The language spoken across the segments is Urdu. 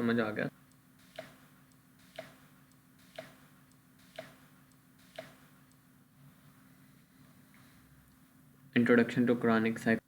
سمجھ آ گیا. Introduction to Quranic cycle.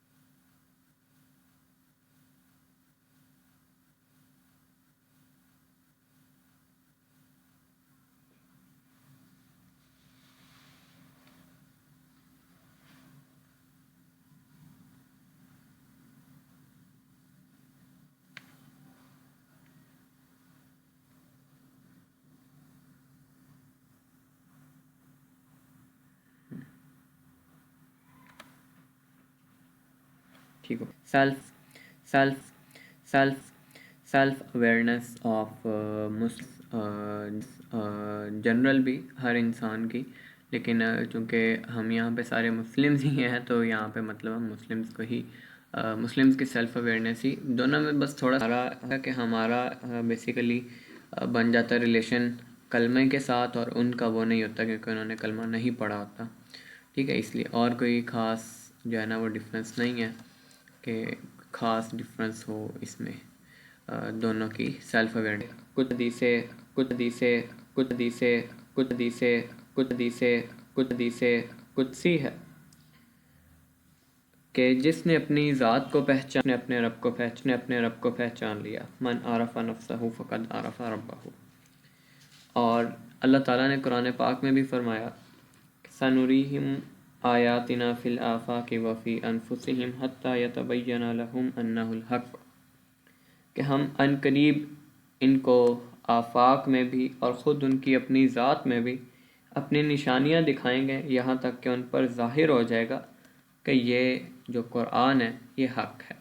ٹھیک ہو. سیلف اویئرنیس آف جنرل بھی ہر انسان کی، لیکن چونکہ ہم یہاں پہ سارے مسلمز ہی ہیں تو یہاں پہ مطلب ہم مسلمز کو ہی مسلمز کی سیلف اویئرنیس ہی دونوں میں بس تھوڑا سا کہ ہمارا بیسیکلی بن جاتا ریلیشن کلمے کے ساتھ، اور ان کا وہ نہیں ہوتا کیونکہ انہوں نے کلمہ نہیں پڑھا ہوتا. ٹھیک ہے، اس لیے اور کوئی خاص جو ہے نا وہ ڈفرینس نہیں ہے کہ خاص ڈفرینس ہو اس میں دونوں کی سیلف اویئرنیس. قدسی ہے کہ جس نے اپنی ذات کو پہچان، اپنے رب کو پہچان لیا. من عرف نفسہ فقد عرف ربہ. اور اللہ تعالیٰ نے قرآن پاک میں بھی فرمایا سنریہم آیاتنا فی الآفاق وفی انفسہم حتی یتبین لہم انہ الحق، کہ ہم ان قریب ان کو آفاق میں بھی اور خود ان کی اپنی ذات میں بھی اپنی نشانیاں دکھائیں گے، یہاں تک کہ ان پر ظاہر ہو جائے گا کہ یہ جو قرآن ہے یہ حق ہے.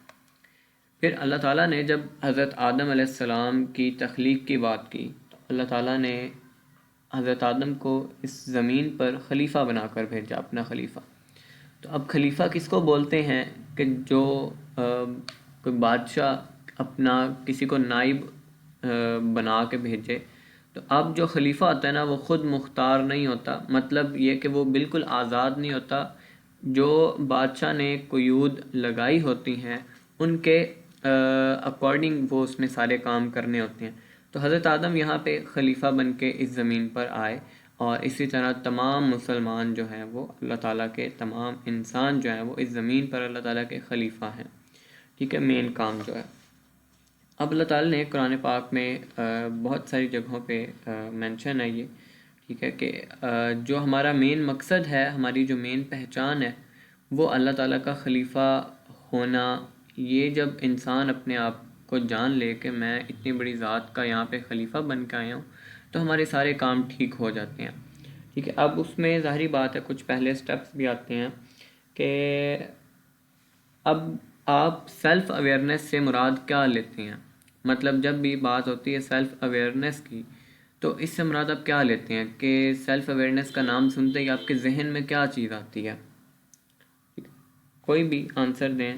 پھر اللہ تعالیٰ نے جب حضرت آدم علیہ السلام کی تخلیق کی بات کی تو اللہ تعالیٰ نے حضرت آدم کو اس زمین پر خلیفہ بنا کر بھیجا، اپنا خلیفہ. تو اب خلیفہ کس کو بولتے ہیں کہ جو کوئی بادشاہ اپنا کسی کو نائب بنا کے بھیجے. تو اب جو خلیفہ ہوتا ہے نا وہ خود مختار نہیں ہوتا، مطلب یہ کہ وہ بالکل آزاد نہیں ہوتا. جو بادشاہ نے قیود لگائی ہوتی ہیں ان کے اکارڈنگ وہ اس میں سارے کام کرنے ہوتے ہیں. تو حضرت آدم یہاں پہ خلیفہ بن کے اس زمین پر آئے، اور اسی طرح تمام مسلمان جو ہیں وہ اللہ تعالیٰ کے، تمام انسان جو ہیں وہ اس زمین پر اللہ تعالیٰ کے خلیفہ ہیں. ٹھیک ہے، مین کام جو ہے. اب اللہ تعالیٰ نے قرآن پاک میں بہت ساری جگہوں پہ مینشن ہے یہ، ٹھیک ہے، کہ جو ہمارا مین مقصد ہے، ہماری جو مین پہچان ہے وہ اللہ تعالیٰ کا خلیفہ ہونا. یہ جب انسان اپنے آپ کو جان لے کہ میں اتنی بڑی ذات کا یہاں پہ خلیفہ بن کے آیا ہوں تو ہمارے سارے کام ٹھیک ہو جاتے ہیں. ٹھیک ہے، اب اس میں ظاہری بات ہے کچھ پہلے سٹیپس بھی آتے ہیں کہ اب آپ سیلف اویئرنیس سے مراد کیا لیتے ہیں. مطلب جب بھی بات ہوتی ہے سیلف اویئرنیس کی تو اس سے مراد آپ کیا لیتے ہیں کہ سیلف اویئرنیس کا نام سنتے ہی آپ کے ذہن میں کیا چیز آتی ہے؟ کوئی بھی آنسر دیں.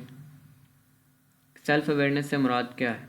سیلف اویئرنیس سے مراد کیا ہے؟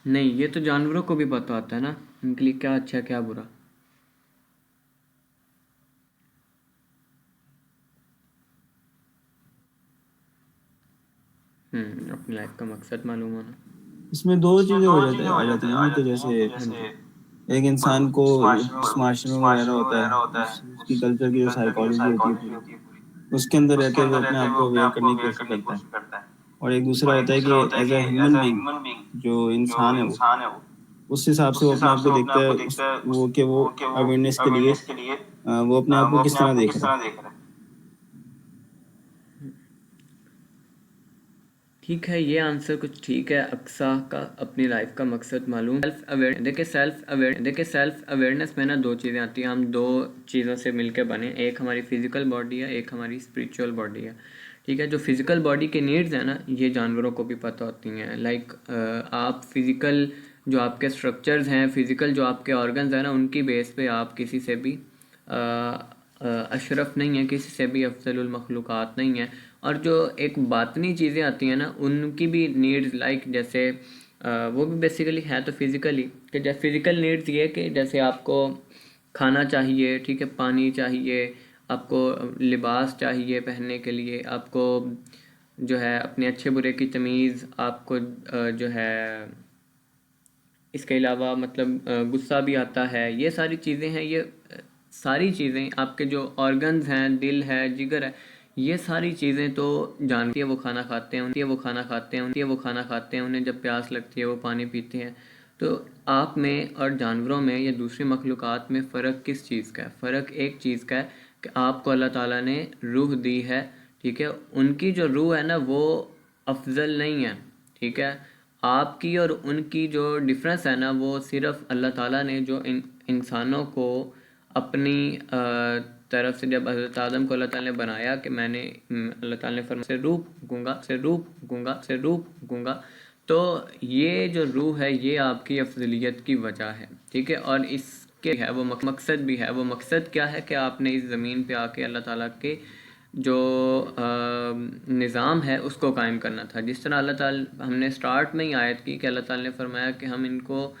نہیں، یہ تو جانوروں کو بھی پتہ ہوتا ہے نا ان کے لیے کیا اچھا کیا برا. اپنی لائف کا مقصد معلوم ہونا. اس میں دو چیزیں آ جاتی ہیں نا، کہ جیسے ایک انسان کو اس معاشرے میں رہنا ہوتا ہے، اس کی کلچر کی جو سائیکالوجی ہوتی ہے پوری اس کے اندر رہتے ہوئے وہ اپنے آپ کو اویئر کرنے کی کوشش کرتا ہے. اور ایک دوسرا ہوتا ہے کہ ایز اے ہیومن بینگ جو انسان ہے وہ اس حساب سے وہ اپنے آپ کو دیکھتا ہے کہ وہ اویئرنیس کے لیے وہ اپنے آپ کو کس طرح دیکھ رہا ہے. ٹھیک ہے، یہ آنسر کچھ ٹھیک ہے. اقصا کا اپنی لائف کا مقصد معلوم. دیکھیں سیلف اویئرنیس میں نا دو چیزیں آتی ہیں. ہم دو چیزوں سے مل کے بنے. ایک ہماری فزیکل باڈی ہے، ایک ہماری اسپریچول باڈی ہے. ٹھیک ہے، جو فزیکل باڈی کے نیڈز ہیں نا یہ جانوروں کو بھی پتہ ہوتی ہیں. لائک آپ فزیکل جو آپ کے اسٹرکچرز ہیں، فزیکل جو آپ کے آرگنز ہیں نا، ان کی بیس پہ آپ کسی سے بھی اشرف نہیں ہیں، کسی سے بھی افضل المخلوقات نہیں ہیں. اور جو ایک باطنی چیزیں آتی ہیں نا ان کی بھی نیڈز لائک جیسے وہ بھی بیسیکلی ہے تو فزیکلی کہ جیسے فزیکل نیڈز یہ کہ جیسے آپ کو کھانا چاہیے، ٹھیک ہے، پانی چاہیے، آپ کو لباس چاہیے پہننے کے لیے، آپ کو جو ہے اپنے اچھے برے کی تمیز، آپ کو جو ہے اس کے علاوہ مطلب غصہ بھی آتا ہے. یہ ساری چیزیں ہیں، یہ ساری چیزیں آپ کے جو آرگنز ہیں، دل ہے، جگر ہے، یہ ساری چیزیں تو جانتی ہے. وہ کھانا کھاتے ہیں، انہیں جب پیاس لگتی ہے وہ پانی پیتے ہیں. تو آپ میں اور جانوروں میں یا دوسری مخلوقات میں فرق کس چیز کا ہے؟ فرق ایک چیز کا ہے کہ آپ کو اللہ تعالیٰ نے روح دی ہے. ٹھیک ہے، ان کی جو روح ہے نا وہ افضل نہیں ہے. ٹھیک ہے، آپ کی اور ان کی جو ڈفرینس ہے نا وہ صرف اللہ تعالیٰ نے جو انسانوں کو اپنی طرف سے جب حضرت آدم کو اللہ تعالیٰ نے بنایا کہ میں نے اللہ تعالیٰ نے فرمایا سے روح پھونکوں گا، تو یہ جو روح ہے یہ آپ کی افضلیت کی وجہ ہے. ٹھیک ہے، اور اس کے ہے وہ مقصد بھی ہے. وہ مقصد کیا ہے کہ آپ نے اس زمین پہ آ کے اللہ تعالیٰ کے جو نظام ہے اس کو قائم کرنا تھا. جس طرح اللہ تعالیٰ ہم نے سٹارٹ میں ہی آیت کی کہ اللہ تعالیٰ نے فرمایا کہ ہم ان کو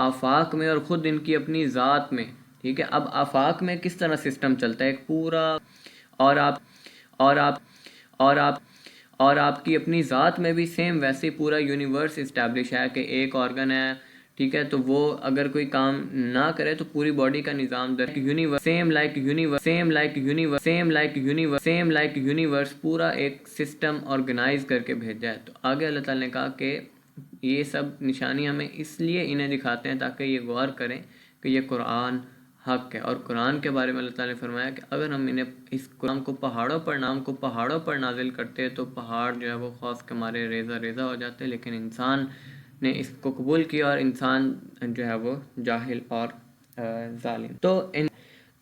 آفاق میں اور خود ان کی اپنی ذات میں. ٹھیک ہے، اب آفاق میں کس طرح سسٹم چلتا ہے ایک پورا، اور آپ کی اپنی ذات میں بھی سیم ویسے پورا یونیورس اسٹیبلش ہے کہ ایک آرگن ہے. ٹھیک ہے، تو وہ اگر کوئی کام نہ کرے تو پوری باڈی کا نظام سیم لائک یونیورس پورا ایک سسٹم آرگنائز کر کے بھیجا ہے. تو آگے اللہ تعالیٰ نے کہا کہ یہ سب نشانی ہمیں اس لیے انہیں دکھاتے ہیں تاکہ یہ غور کریں کہ یہ قرآن حق ہے. اور قرآن کے بارے میں اللہ تعالیٰ نے فرمایا کہ اگر ہم انہیں اس قرآن کو پہاڑوں پر نازل کرتے تو پہاڑ جو ہے وہ خوف کے مارے ریزہ ہو جاتے. لیکن انسان نے اس کو قبول کیا اور انسان جو ہے وہ جاہل اور ظالم.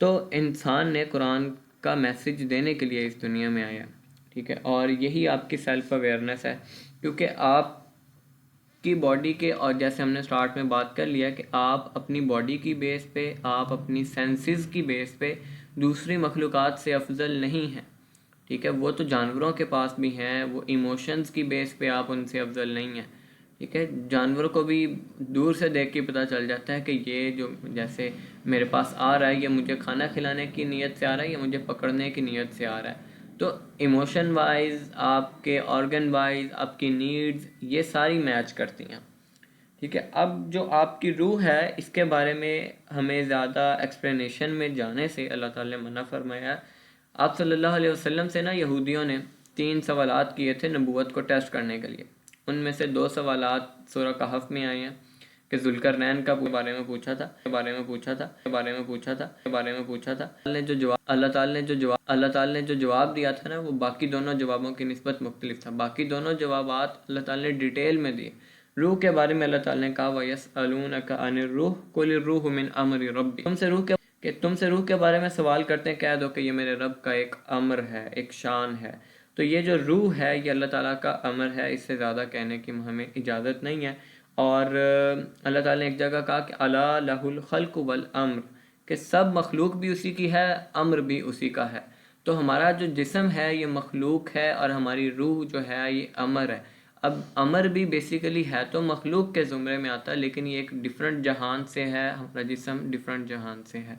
تو انسان نے قرآن کا میسج دینے کے لیے اس دنیا میں آیا. ٹھیک ہے، اور یہی آپ کی سیلف اویئرنیس ہے. کیونکہ آپ کی باڈی کے، اور جیسے ہم نے سٹارٹ میں بات کر لیا کہ آپ اپنی باڈی کی بیس پہ، آپ اپنی سینسز کی بیس پہ دوسری مخلوقات سے افضل نہیں ہیں. ٹھیک ہے، وہ تو جانوروں کے پاس بھی ہیں، وہ ایموشنز کی بیس پہ آپ ان سے افضل نہیں ہیں. ٹھیک ہے، جانوروں کو بھی دور سے دیکھ کے پتہ چل جاتا ہے کہ یہ جو جیسے میرے پاس آ رہا ہے یہ مجھے کھانا کھلانے کی نیت سے آ رہا ہے یا مجھے پکڑنے کی نیت سے آ رہا ہے. تو ایموشن وائز، آپ کے آرگن وائز، آپ کی نیڈز یہ ساری میچ کرتی ہیں. ٹھیک ہے، اب جو آپ کی روح ہے اس کے بارے میں ہمیں زیادہ ایکسپلینیشن میں جانے سے اللہ تعالیٰ نے منع فرمایا. آپ صلی اللہ علیہ وسلم سے نا یہودیوں نے 3 سوالات کیے تھے نبوت کو ٹیسٹ کرنے کے لیے. ان میں سے 2 سوالات سورہ کہف میں آئے ہیں کہ ذوالقرنین کا بارے میں پوچھا تھا. اللہ تعالیٰ نے جو جواب دیا تھا نا وہ باقی دونوں جوابوں کی نسبت مختلف تھا. باقی دونوں جوابات اللہ تعالیٰ نے ڈیٹیل میں دیے. روح کے بارے میں اللہ تعالیٰ نے کہا وَيَسْأَلُونَكَ عَنِ الرُّوحِ قُلِ الرُّوحُ مِنْ أَمْرِ رَبِّي. تم سے روح کے بارے میں سوال کرتے ہیں، کہہ دو کہ یہ میرے رب کا ایک امر ہے، ایک شان ہے. تو یہ جو روح ہے یہ اللہ تعالیٰ کا امر ہے، اس سے زیادہ کہنے کی ہمیں اجازت نہیں ہے. اور اللہ تعالیٰ نے ایک جگہ کہا کہ أَلَا لَهُ الْخَلْقُ وَالْأَمْرُ، کہ سب مخلوق بھی اسی کی ہے، امر بھی اسی کا ہے. تو ہمارا جو جسم ہے یہ مخلوق ہے اور ہماری روح جو ہے یہ امر ہے. اب امر بھی بیسیکلی ہے تو مخلوق کے زمرے میں آتا ہے، لیکن یہ ایک ڈیفرنٹ جہان سے ہے، ہمارا جسم ڈیفرنٹ جہان سے ہے.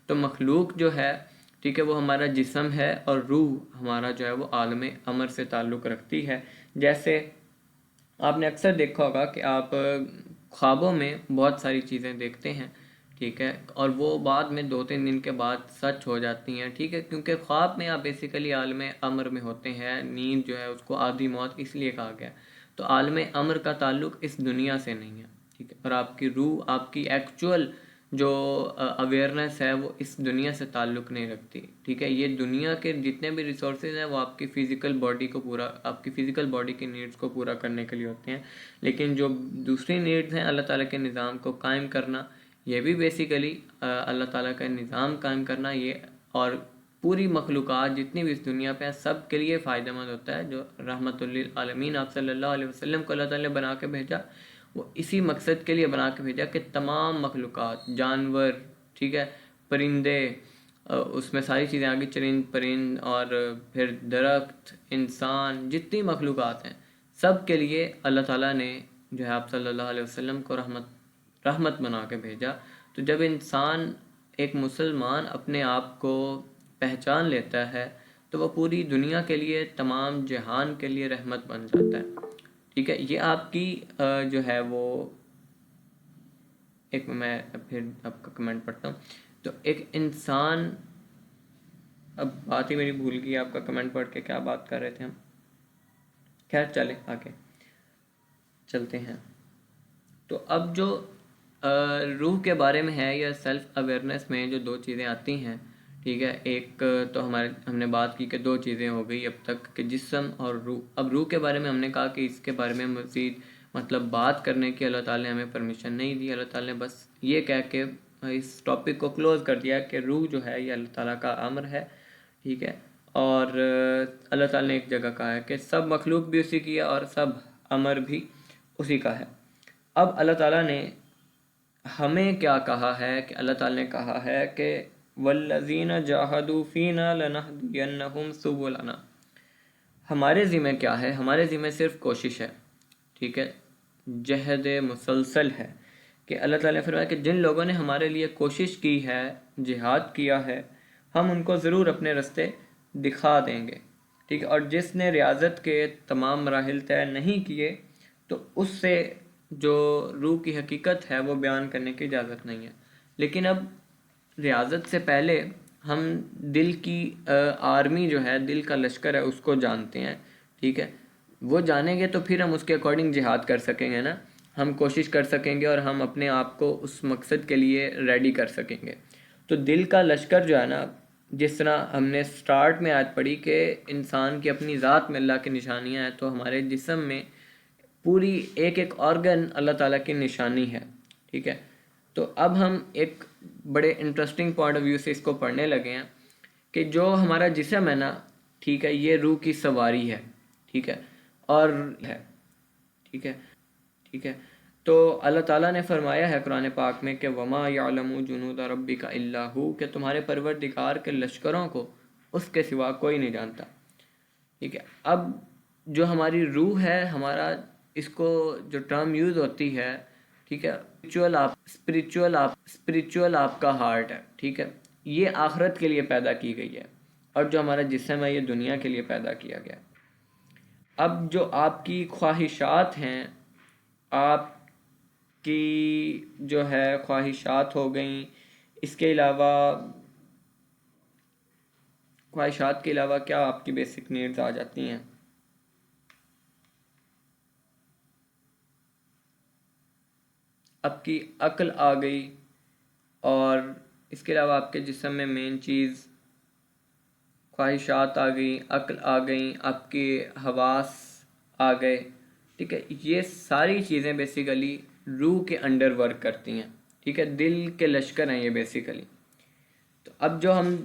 تو مخلوق جو ہے، ٹھیک ہے، وہ ہمارا جسم ہے، اور روح ہمارا جو ہے وہ عالم امر سے تعلق رکھتی ہے. جیسے آپ نے اکثر دیکھا ہوگا کہ آپ خوابوں میں بہت ساری چیزیں دیکھتے ہیں. ٹھیک ہے، اور وہ بعد میں 2-3 دن کے بعد سچ ہو جاتی ہیں. ٹھیک ہے، کیونکہ خواب میں آپ بیسیکلی عالم امر میں ہوتے ہیں. نیند جو ہے اس کو آدھی موت اس لیے کہا گیا. تو عالم امر کا تعلق اس دنیا سے نہیں ہے. ٹھیک ہے، اور آپ کی روح، آپ کی ایکچول جو اویئرنیس ہے وہ اس دنیا سے تعلق نہیں رکھتی، ٹھیک ہے. یہ دنیا کے جتنے بھی ریسورسز ہیں وہ آپ کی فزیکل باڈی کو آپ کی فزیکل باڈی کی نیڈز کو پورا کرنے کے لیے ہوتے ہیں، لیکن جو دوسری نیڈز ہیں اللہ تعالیٰ کے نظام کو قائم کرنا، یہ بھی بیسیکلی اللہ تعالیٰ کا نظام قائم کرنا، یہ اور پوری مخلوقات جتنی بھی اس دنیا پہ ہیں سب کے لیے فائدہ مند ہوتا ہے. جو رحمت للعالمین آپ صلی اللہ علیہ وسلم کو اللہ تعالیٰ نے بنا کے بھیجا، وہ اسی مقصد کے لیے بنا کے بھیجا کہ تمام مخلوقات، جانور، ٹھیک ہے، پرندے، اس میں ساری چیزیں آگے، چرند پرند، اور پھر درخت، انسان، جتنی مخلوقات ہیں سب کے لیے اللہ تعالیٰ نے جو ہے آپ صلی اللہ علیہ وسلم کو رحمت بنا کے بھیجا. تو جب انسان، ایک مسلمان اپنے آپ کو پہچان لیتا ہے تو وہ پوری دنیا کے لیے، تمام جہان کے لیے رحمت بن جاتا ہے، ٹھیک ہے. یہ آپ کی جو ہے وہ ایک، میں پھر آپ کا کمنٹ پڑھتا ہوں. تو ایک انسان، اب بات ہی میری بھول گئی، آپ کا کمنٹ پڑھ کے کیا بات کر رہے تھے ہم. خیر چلیں آگے چلتے ہیں. تو اب جو روح کے بارے میں ہے یا سیلف اویئرنیس میں جو دو چیزیں آتی ہیں، ٹھیک ہے. ایک تو ہم نے بات کی کہ دو چیزیں ہو گئی اب تک کہ جسم اور روح. اب روح کے بارے میں ہم نے کہا کہ اس کے بارے میں مزید مطلب بات کرنے کی اللہ تعالیٰ نے ہمیں پرمیشن نہیں دی. اللہ تعالیٰ نے بس یہ کہہ کے اس ٹاپک کو کلوز کر دیا کہ روح جو ہے یہ اللہ تعالیٰ کا امر ہے، ٹھیک ہے. اور اللہ تعالیٰ نے ایک جگہ کہا ہے کہ سب مخلوق بھی اسی کی ہے اور سب امر بھی اسی کا ہے. اب اللہ تعالیٰ نے ہمیں کیا کہا ہے کہ اللہ تعالیٰ نے کہا ہے کہ والذین جاہدوا فینا لنہدینہم سبلنا. ہمارے ذمہ کیا ہے؟ ہمارے ذمہ صرف کوشش ہے، ٹھیک ہے، جہد مسلسل ہے. کہ اللہ تعالیٰ نے فرمایا کہ جن لوگوں نے ہمارے لیے کوشش کی ہے، جہاد کیا ہے، ہم ان کو ضرور اپنے رستے دکھا دیں گے، ٹھیک ہے. اور جس نے ریاضت کے تمام مراحل طے نہیں کیے تو اس سے جو روح کی حقیقت ہے وہ بیان کرنے کی اجازت نہیں ہے. لیکن اب ریاضت سے پہلے ہم دل کی آرمی جو ہے، دل کا لشکر ہے، اس کو جانتے ہیں، ٹھیک ہے. وہ جانیں گے تو پھر ہم اس کے اکارڈنگ جہاد کر سکیں گے نا، ہم کوشش کر سکیں گے اور ہم اپنے آپ کو اس مقصد کے لیے ریڈی کر سکیں گے. تو دل کا لشکر جو ہے نا، جس طرح ہم نے سٹارٹ میں آیت پڑھی کہ انسان کی اپنی ذات میں اللہ کی نشانیاں ہیں، تو ہمارے جسم میں پوری ایک ایک آرگن اللہ تعالیٰ کی نشانی ہے، ٹھیک ہے. تو اب ہم ایک بڑے انٹرسٹنگ پوائنٹ آف ویو سے اس کو پڑھنے لگے ہیں کہ جو ہمارا جسم ہے نا، ٹھیک ہے، یہ روح کی سواری ہے، ٹھیک ہے، اور ہے، ٹھیک ہے، ٹھیک ہے. تو اللہ تعالیٰ نے فرمایا ہے قرآن پاک میں کہ وما یعلم جنود ربک الا ہو، کہ تمہارے پروردگار کے لشکروں کو اس کے سوا کوئی نہیں جانتا، ٹھیک ہے. اب جو ہماری روح ہے، ہمارا اس کو جو ٹرم یوز ہوتی ہے، ٹھیک ہے، اسپریچول آپ کا ہارٹ ہے، ٹھیک ہے، یہ آخرت کے لیے پیدا کی گئی ہے، اور جو ہمارا جسم ہے یہ دنیا کے لیے پیدا کیا گیا. اب جو آپ کی خواہشات ہیں، آپ کی جو ہے خواہشات ہو گئیں، اس کے علاوہ خواہشات کے علاوہ کیا آپ کی بیسک نیڈز آ جاتی ہیں؟ آپ کی عقل آ گئی، اور اس کے علاوہ آپ کے جسم میں مین چیز خواہشات آ گئیں، عقل آ گئیں، آپ کے حواس آ گئے، ٹھیک ہے. یہ ساری چیزیں بیسیکلی روح کے انڈر ورک کرتی ہیں، ٹھیک ہے، دل کے لشکر ہیں یہ بیسیکلی. تو اب جو ہم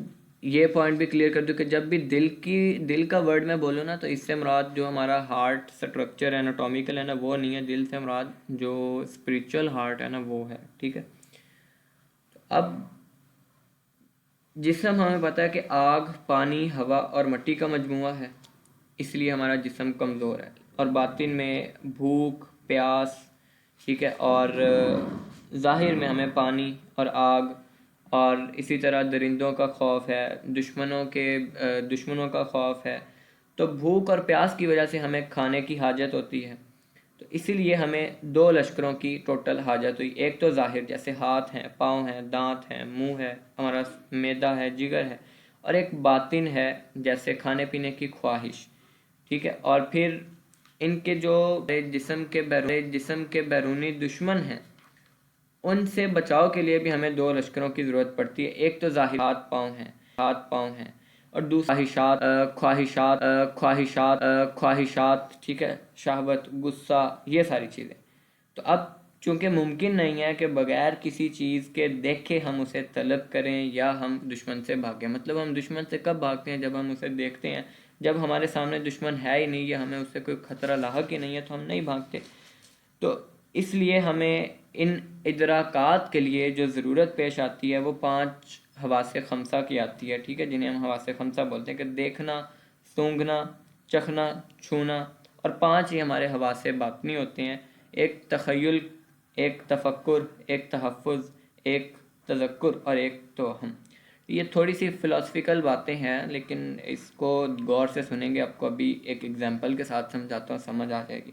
یہ پوائنٹ بھی کلیئر کر دوں کہ جب بھی دل کا ورڈ میں بولوں نا، تو اس سے مراد جو ہمارا ہارٹ سٹرکچر ہے، اناٹومیکل ہے نا، وہ نہیں ہے. دل سے مراد جو اسپریچول ہارٹ ہے نا، وہ ہے، ٹھیک ہے. اب جسم ہمیں پتہ ہے کہ آگ، پانی، ہوا اور مٹی کا مجموعہ ہے، اس لیے ہمارا جسم کمزور ہے. اور باطن میں بھوک، پیاس، ٹھیک ہے، اور ظاہر میں ہمیں پانی اور آگ، اور اسی طرح درندوں کا خوف ہے، دشمنوں کا خوف ہے. تو بھوک اور پیاس کی وجہ سے ہمیں کھانے کی حاجت ہوتی ہے. تو اسی لیے ہمیں دو لشکروں کی ٹوٹل حاجت ہوئی. ایک تو ظاہر جیسے ہاتھ ہیں، پاؤں ہیں، دانت ہیں، منہ ہے، ہمارا معدہ ہے، جگر ہے. اور ایک باطن ہے جیسے کھانے پینے کی خواہش، ٹھیک ہے. اور پھر ان کے جو جسم کے بیرونی دشمن ہیں، ان سے بچاؤ کے لیے بھی ہمیں 2 لشکروں کی ضرورت پڑتی ہے. ایک تو ظاہر ہاتھ پاؤں ہیں اور دوسری خواہشات ٹھیک ہے، شہوت، غصہ، یہ ساری چیزیں. تو اب چونکہ ممکن نہیں ہے کہ بغیر کسی چیز کے دیکھے ہم اسے طلب کریں یا ہم دشمن سے بھاگیں. مطلب ہم دشمن سے کب بھاگتے ہیں؟ جب ہم اسے دیکھتے ہیں. جب ہمارے سامنے دشمن ہے ہی نہیں یا ہمیں اس سے کوئی خطرہ لاحق ہی نہیں ہے تو ہم نہیں بھاگتے. تو اس لیے ہمیں ان ادراکات کے لیے جو ضرورت پیش آتی ہے وہ 5 حواس خمسہ کی آتی ہے، ٹھیک ہے، جنہیں ہم حواس خمسہ بولتے ہیں، کہ دیکھنا، سونگھنا، چکھنا، چھونا، اور 5 ہی ہمارے حواس باطنی ہوتے ہیں. ایک تخیل، ایک تفکر، ایک تحفظ، ایک تذکر اور ایک توہم. یہ تھوڑی سی فلاسفیکل باتیں ہیں لیکن اس کو غور سے سنیں گے، آپ کو ابھی ایک ایگزامپل کے ساتھ سمجھاتا ہوں، سمجھ آ جائے گی.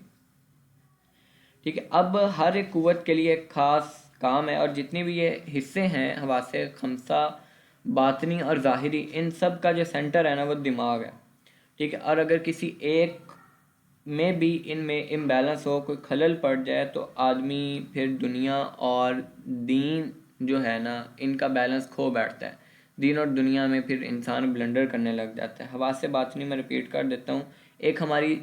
ٹھیک ہے، اب ہر ایک قوت کے لیے ایک خاص کام ہے، اور جتنی بھی یہ حصے ہیں حواس خمسہ، باطنی اور ظاہری، ان سب کا جو سینٹر ہے نا وہ دماغ ہے. ٹھیک ہے، اور اگر کسی ایک میں بھی ان میں امبیلنس ہو، کوئی خلل پڑ جائے تو آدمی پھر دنیا اور دین جو ہے نا ان کا بیلنس کھو بیٹھتا ہے. دین اور دنیا میں پھر انسان بلنڈر کرنے لگ جاتا ہے. حواس باطنی میں ریپیٹ کر دیتا ہوں. ایک ہماری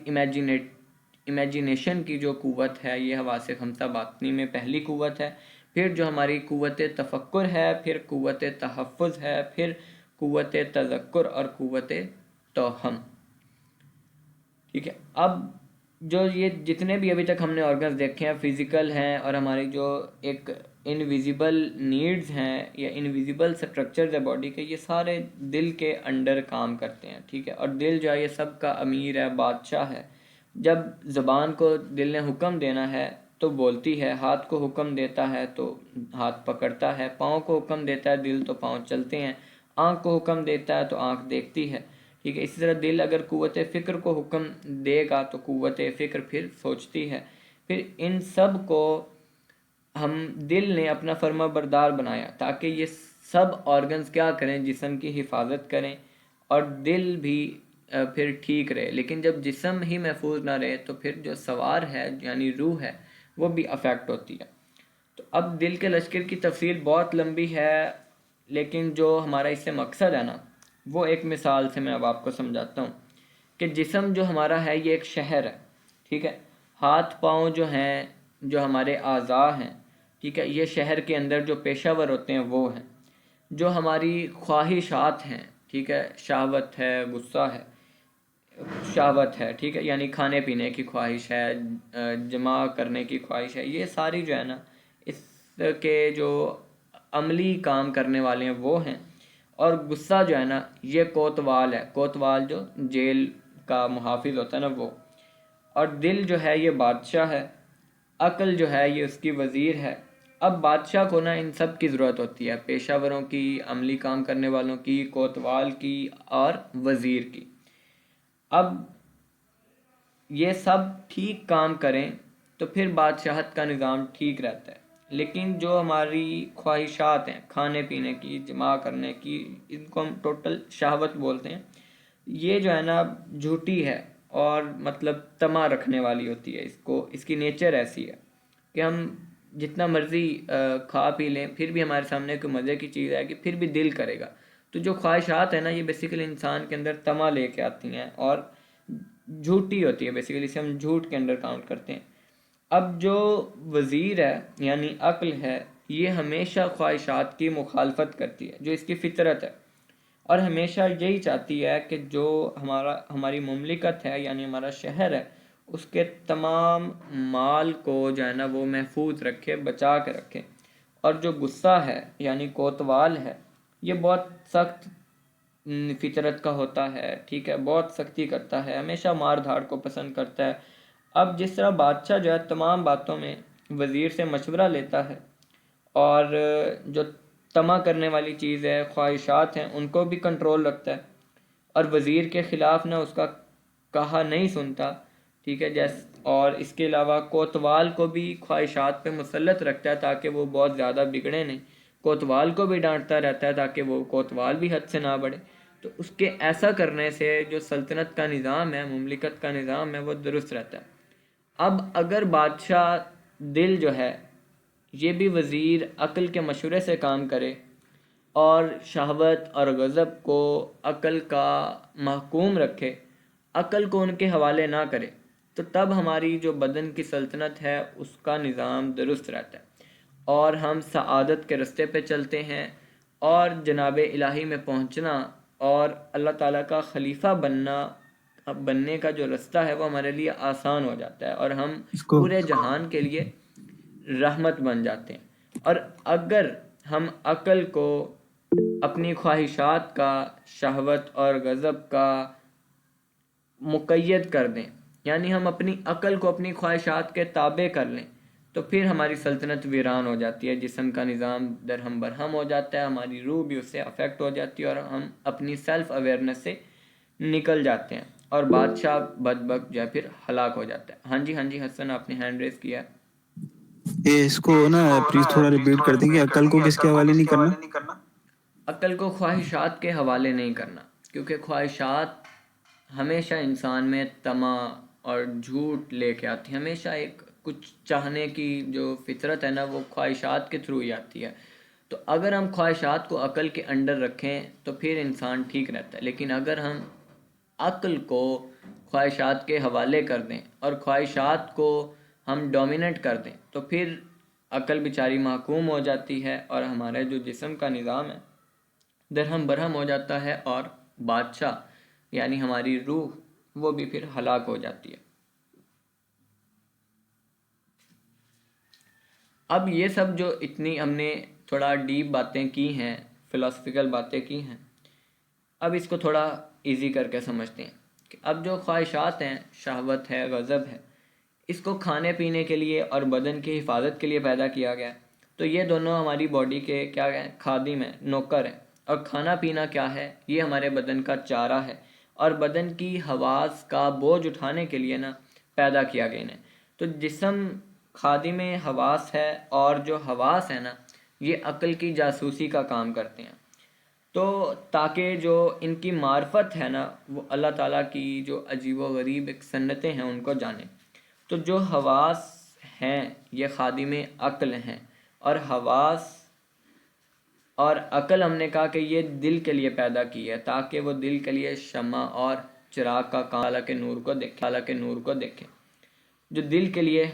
امیجینیشن کی جو قوت ہے یہ حواس خمسہ باطنی میں پہلی قوت ہے. پھر جو ہماری قوت تفکر ہے، پھر قوت تحفظ ہے، پھر قوت تذکر اور قوت توہم. ٹھیک ہے، اب جو یہ جتنے بھی ابھی تک ہم نے آرگنز دیکھے ہیں فزیکل ہیں، اور ہماری جو ایک انویزیبل نیڈز ہیں یا انویزیبل سٹرکچرز ہے باڈی کے، یہ سارے دل کے انڈر کام کرتے ہیں. ٹھیک ہے، اور دل جو ہے یہ سب کا امیر ہے، بادشاہ ہے. جب زبان کو دل نے حکم دینا ہے تو بولتی ہے، ہاتھ کو حکم دیتا ہے تو ہاتھ پکڑتا ہے، پاؤں کو حکم دیتا ہے دل تو پاؤں چلتے ہیں، آنکھ کو حکم دیتا ہے تو آنکھ دیکھتی ہے. ٹھیک ہے، اسی طرح دل اگر قوت فکر کو حکم دے گا تو قوت فکر پھر سوچتی ہے. پھر ان سب کو ہم دل نے اپنا فرما بردار بنایا تاکہ یہ سب آرگنز کیا کریں؟ جسم کی حفاظت کریں، اور دل بھی پھر ٹھیک رہے. لیکن جب جسم ہی محفوظ نہ رہے تو پھر جو سوار ہے یعنی روح ہے وہ بھی افیکٹ ہوتی ہے. تو اب دل کے لشکر کی تفصیل بہت لمبی ہے، لیکن جو ہمارا اس سے مقصد ہے نا وہ ایک مثال سے میں اب آپ کو سمجھاتا ہوں کہ جسم جو ہمارا ہے یہ ایک شہر ہے. ٹھیک ہے، ہاتھ پاؤں جو ہیں، جو ہمارے اعضاء ہیں، ٹھیک ہے، یہ شہر کے اندر جو پیشہ ور ہوتے ہیں وہ ہیں. جو ہماری خواہشات ہیں، ٹھیک ہے، شہوت ہے، غصہ ہے، شہوت ہے، ٹھیک ہے، یعنی کھانے پینے کی خواہش ہے، جمع کرنے کی خواہش ہے، یہ ساری جو ہے نا اس کے جو عملی کام کرنے والے ہیں وہ ہیں. اور غصہ جو ہے نا یہ کوتوال ہے، کوتوال جو جیل کا محافظ ہوتا ہے نا وہ. اور دل جو ہے یہ بادشاہ ہے، عقل جو ہے یہ اس کی وزیر ہے. اب بادشاہ کو نا ان سب کی ضرورت ہوتی ہے، پیشہ وروں کی، عملی کام کرنے والوں کی، کوتوال کی اور وزیر کی. اب یہ سب ٹھیک کام کریں تو پھر بادشاہت کا نظام ٹھیک رہتا ہے. لیکن جو ہماری خواہشات ہیں کھانے پینے کی، جمع کرنے کی، ان کو ہم ٹوٹل شہوت بولتے ہیں، یہ جو ہے نا جھوٹی ہے اور مطلب طمع رکھنے والی ہوتی ہے. اس کی نیچر ایسی ہے کہ ہم جتنا مرضی کھا پی لیں پھر بھی ہمارے سامنے کوئی مزے کی چیز ہے کہ پھر بھی دل کرے گا. تو جو خواہشات ہیں نا یہ بیسیکلی انسان کے اندر طمع لے کے آتی ہیں اور جھوٹی ہوتی ہے، بیسیکلی اسے ہم جھوٹ کے اندر کاؤنٹ کرتے ہیں. اب جو وزیر ہے یعنی عقل ہے یہ ہمیشہ خواہشات کی مخالفت کرتی ہے، جو اس کی فطرت ہے، اور ہمیشہ یہی چاہتی ہے کہ جو ہماری مملکت ہے یعنی ہمارا شہر ہے اس کے تمام مال کو جو ہے نا وہ محفوظ رکھے، بچا کے رکھے. اور جو غصہ ہے یعنی کوتوال ہے یہ بہت سخت فطرت کا ہوتا ہے. ٹھیک ہے، بہت سختی کرتا ہے، ہمیشہ مار دھاڑ کو پسند کرتا ہے. اب جس طرح بادشاہ جو ہے تمام باتوں میں وزیر سے مشورہ لیتا ہے اور جو طمع کرنے والی چیز ہے، خواہشات ہیں، ان کو بھی کنٹرول رکھتا ہے، اور وزیر کے خلاف نہ اس کا کہا نہیں سنتا. ٹھیک ہے، اور اس کے علاوہ کوتوال کو بھی خواہشات پہ مسلط رکھتا ہے تاکہ وہ بہت زیادہ بگڑے نہیں. کوتوال کو بھی ڈانٹتا رہتا ہے تاکہ وہ کوتوال بھی حد سے نہ بڑھے. تو اس کے ایسا کرنے سے جو سلطنت کا نظام ہے، مملکت کا نظام ہے، وہ درست رہتا ہے. اب اگر بادشاہ دل جو ہے یہ بھی وزیر عقل کے مشورے سے کام کرے اور شہوت اور غضب کو عقل کا محکوم رکھے، عقل کو ان کے حوالے نہ کرے، تو تب ہماری جو بدن کی سلطنت ہے اس کا نظام درست رہتا ہے اور ہم سعادت کے رستے پہ چلتے ہیں، اور جناب الہی میں پہنچنا اور اللہ تعالیٰ کا خلیفہ بننے کا جو رستہ ہے وہ ہمارے لیے آسان ہو جاتا ہے، اور ہم اس کو پورے جہان کے لیے رحمت بن جاتے ہیں۔ اور اگر ہم عقل کو اپنی خواہشات کا، شہوت اور غضب کا مقید کر دیں، یعنی ہم اپنی عقل کو اپنی خواہشات کے تابع کر لیں، تو پھر ہماری سلطنت ویران ہو جاتی ہے، جسم کا نظام درہم برہم ہو جاتا ہے، ہماری روح بھی اس سے افیکٹ ہو جاتی ہے اور ہم اپنی سیلف اویئرنیس سے نکل جاتے ہیں اور بادشاہ بدبخت جو ہے پھر ہلاک ہو جاتا ہے۔ ہاں جی حسن، آپ نے ہینڈ ریز کیا ہے۔ اس کو نا پلیز تھوڑا ریپیٹ کر دیں کہ عقل کو کس کے حوالے نہیں کرنا؟ عقل کو خواہشات کے حوالے نہیں کرنا، کیونکہ خواہشات ہمیشہ انسان میں طمع اور جھوٹ لے کے آتی ہے، ہمیشہ ایک کچھ چاہنے کی جو فطرت ہے نا وہ خواہشات کے تھرو ہی آتی ہے۔ تو اگر ہم خواہشات کو عقل کے انڈر رکھیں تو پھر انسان ٹھیک رہتا ہے، لیکن اگر ہم عقل کو خواہشات کے حوالے کر دیں اور خواہشات کو ہم ڈومینیٹ کر دیں تو پھر عقل بیچاری محکوم ہو جاتی ہے اور ہمارے جو جسم کا نظام ہے درہم برہم ہو جاتا ہے، اور بادشاہ یعنی ہماری روح وہ بھی پھر ہلاک ہو جاتی ہے۔ اب یہ سب جو اتنی ہم نے تھوڑا ڈیپ باتیں کی ہیں، فلاسفیکل باتیں کی ہیں، اب اس کو تھوڑا ایزی کر کے سمجھتے ہیں کہ اب جو خواہشات ہیں، شہوت ہے، غضب ہے، اس کو کھانے پینے کے لیے اور بدن کی حفاظت کے لیے پیدا کیا گیا ہے۔ تو یہ دونوں ہماری باڈی کے کیا ہیں؟ خادم ہیں، نوکر ہیں۔ اور کھانا پینا کیا ہے؟ یہ ہمارے بدن کا چارہ ہے، اور بدن کی حواس کا بوجھ اٹھانے کے لیے نا پیدا کیا گیا انہیں۔ تو جسم خادم حواس ہے، اور جو حواس ہے نا یہ عقل کی جاسوسی کا کام کرتے ہیں، تو تاکہ جو ان کی معرفت ہے نا وہ اللہ تعالیٰ کی جو عجیب و غریب ایک سنتیں ہیں ان کو جانیں۔ تو جو حواس ہیں یہ خادم عقل ہیں، اور حواس اور عقل ہم نے کہا کہ یہ دل کے لیے پیدا کی ہے تاکہ وہ دل کے لیے شمع اور چراغ کا کام اللہ کے نور کو دیکھے۔ جو دل کے لیے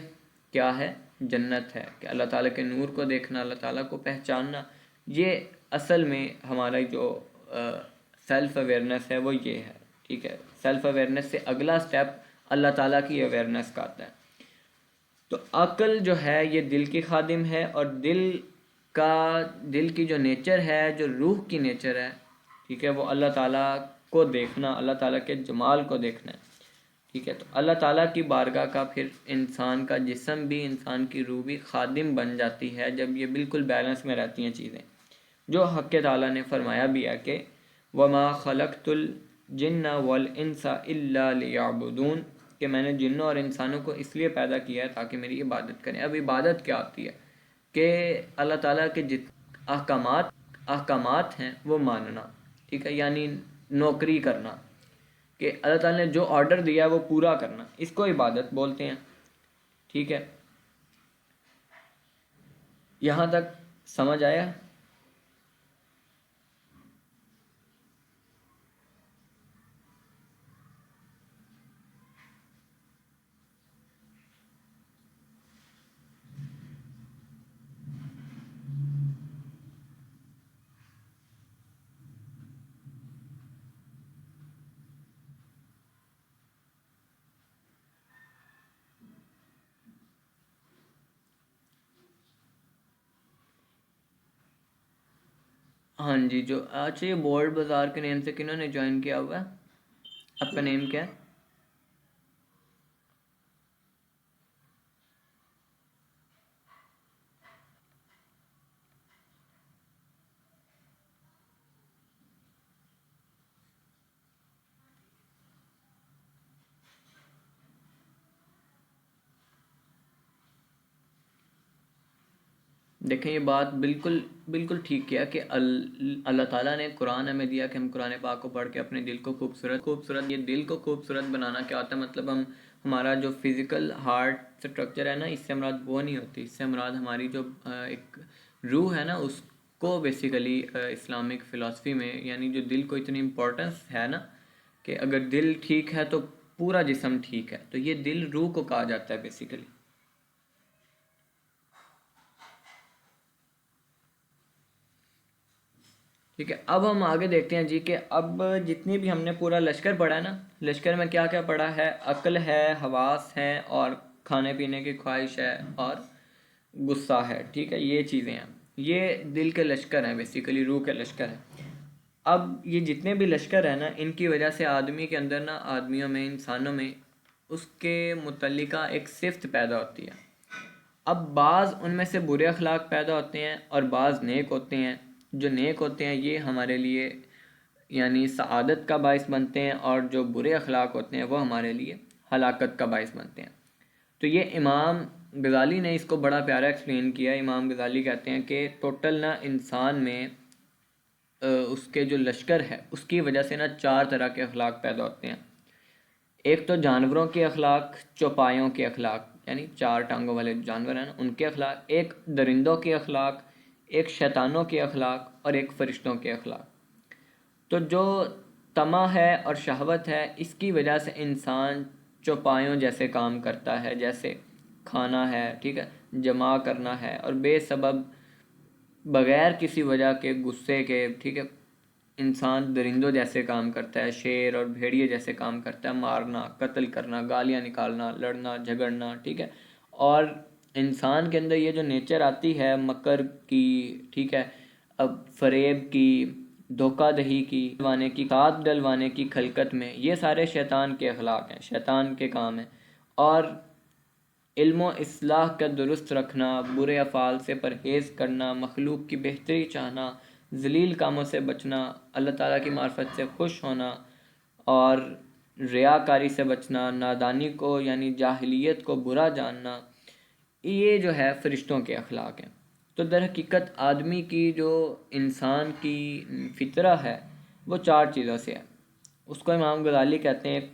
کیا ہے؟ جنت ہے، کہ اللہ تعالیٰ کے نور کو دیکھنا، اللہ تعالیٰ کو پہچاننا، یہ اصل میں ہمارا جو سیلف اویئرنیس ہے وہ یہ ہے، ٹھیک ہے۔ سیلف اویئرنیس سے اگلا سٹیپ اللہ تعالیٰ کی اویئرنیس کا آتا ہے۔ تو عقل جو ہے یہ دل کی خادم ہے، اور دل کی جو نیچر ہے، جو روح کی نیچر ہے، ٹھیک ہے، وہ اللہ تعالیٰ کو دیکھنا، اللہ تعالیٰ کے جمال کو دیکھنا ہے، ٹھیک ہے۔ تو اللہ تعالیٰ کی بارگاہ کا پھر انسان کا جسم بھی، انسان کی روح بھی خادم بن جاتی ہے جب یہ بالکل بیلنس میں رہتی ہیں چیزیں، جو حق تعالیٰ نے فرمایا بھی ہے کہ وَمَا خَلَقْتُ الْجِنَّ وَالْإِنسَ إِلَّا لِيَعْبُدُونَ، کہ میں نے جنوں اور انسانوں کو اس لیے پیدا کیا ہے تاکہ میری عبادت کریں۔ اب عبادت کیا ہوتی ہے؟ کہ اللہ تعالیٰ کے احکامات ہیں وہ ماننا، ٹھیک ہے، یعنی نوکری کرنا، کہ اللہ تعالیٰ نے جو آرڈر دیا ہے وہ پورا کرنا، اس کو عبادت بولتے ہیں، ٹھیک ہے۔ یہاں تک سمجھ آیا؟ ہاں جی، جو اچھا یہ بورڈ بازار کے نیم سے کنہوں نے جوائن کیا ہوا ہے؟ آپ کا نیم کیا ہے؟ دیکھیں یہ بات بالکل ٹھیک کیا کہ اللہ تعالیٰ نے قرآن ہمیں دیا کہ ہم قرآن پاک کو پڑھ کے اپنے دل کو خوبصورت، یہ دل کو خوبصورت بنانا کیا ہوتا ہے؟ مطلب ہمارا جو فزیکل ہارٹ اسٹرکچر ہے نا، اس سے مراد وہ نہیں ہوتی، اس سے مراد ہماری جو ایک روح ہے نا، اس کو بیسیکلی اسلامک فلسفی میں یعنی جو دل کو اتنی امپورٹنس ہے نا کہ اگر دل ٹھیک ہے تو پورا جسم ٹھیک ہے، تو یہ دل روح کو کہا جاتا ہے بیسیکلی. ٹھیک ہے، اب ہم آگے دیکھتے ہیں جی کہ اب جتنی بھی ہم نے پورا لشکر پڑھا ہے نا، لشکر میں کیا کیا پڑھا ہے؟ عقل ہے، حواس ہے، اور کھانے پینے کی خواہش ہے، اور غصہ ہے. ٹھیک ہے، یہ چیزیں ہیں، یہ دل کے لشکر ہیں بیسیکلی، روح کے لشکر ہیں. اب یہ جتنے بھی لشکر ہیں نا، ان کی وجہ سے آدمی کے اندر نا، آدمیوں میں، انسانوں میں اس کے متعلقہ ایک صفت پیدا ہوتی ہے. اب بعض ان میں سے برے اخلاق پیدا ہوتے ہیں اور بعض نیک ہوتے ہیں. جو نیک ہوتے ہیں یہ ہمارے لیے یعنی سعادت کا باعث بنتے ہیں، اور جو برے اخلاق ہوتے ہیں وہ ہمارے لیے ہلاکت کا باعث بنتے ہیں. تو یہ امام غزالی نے اس کو بڑا پیارا ایکسپلین کیا. امام غزالی کہتے ہیں کہ ٹوٹل نا انسان میں اس کے جو لشکر ہے اس کی وجہ سے نا 4 طرح کے اخلاق پیدا ہوتے ہیں. ایک تو جانوروں کے اخلاق، چوپایوں کے اخلاق یعنی 4 ٹانگوں والے جانور ہیں نا، ان کے اخلاق. ایک درندوں کے اخلاق، ایک شیطانوں کے اخلاق، اور ایک فرشتوں کے اخلاق. تو جو طمع ہے اور شہوت ہے، اس کی وجہ سے انسان چوپایوں جیسے کام کرتا ہے، جیسے کھانا ہے، ٹھیک ہے، جمع کرنا ہے، اور بے سبب بغیر کسی وجہ کے غصے کے، ٹھیک ہے، انسان درندوں جیسے کام کرتا ہے، شیر اور بھیڑیے جیسے کام کرتا ہے، مارنا، قتل کرنا، گالیاں نکالنا، لڑنا جھگڑنا. ٹھیک ہے، اور انسان کے اندر یہ جو نیچر آتی ہے مکر کی، ٹھیک ہے، اب فریب کی، دھوکہ دہی کی، ساتھ ڈلوانے کی خلقت میں، یہ سارے شیطان کے اخلاق ہیں، شیطان کے کام ہیں. اور علم و اصلاح کا درست رکھنا، برے افعال سے پرہیز کرنا، مخلوق کی بہتری چاہنا، ذلیل کاموں سے بچنا، اللہ تعالیٰ کی معرفت سے خوش ہونا، اور ریاکاری سے بچنا، نادانی کو یعنی جاہلیت کو برا جاننا، یہ جو ہے فرشتوں کے اخلاق ہیں. تو در حقیقت آدمی کی جو انسان کی فطرہ ہے وہ 4 چیزوں سے ہے. اس کو امام غزالی کہتے ہیں، ایک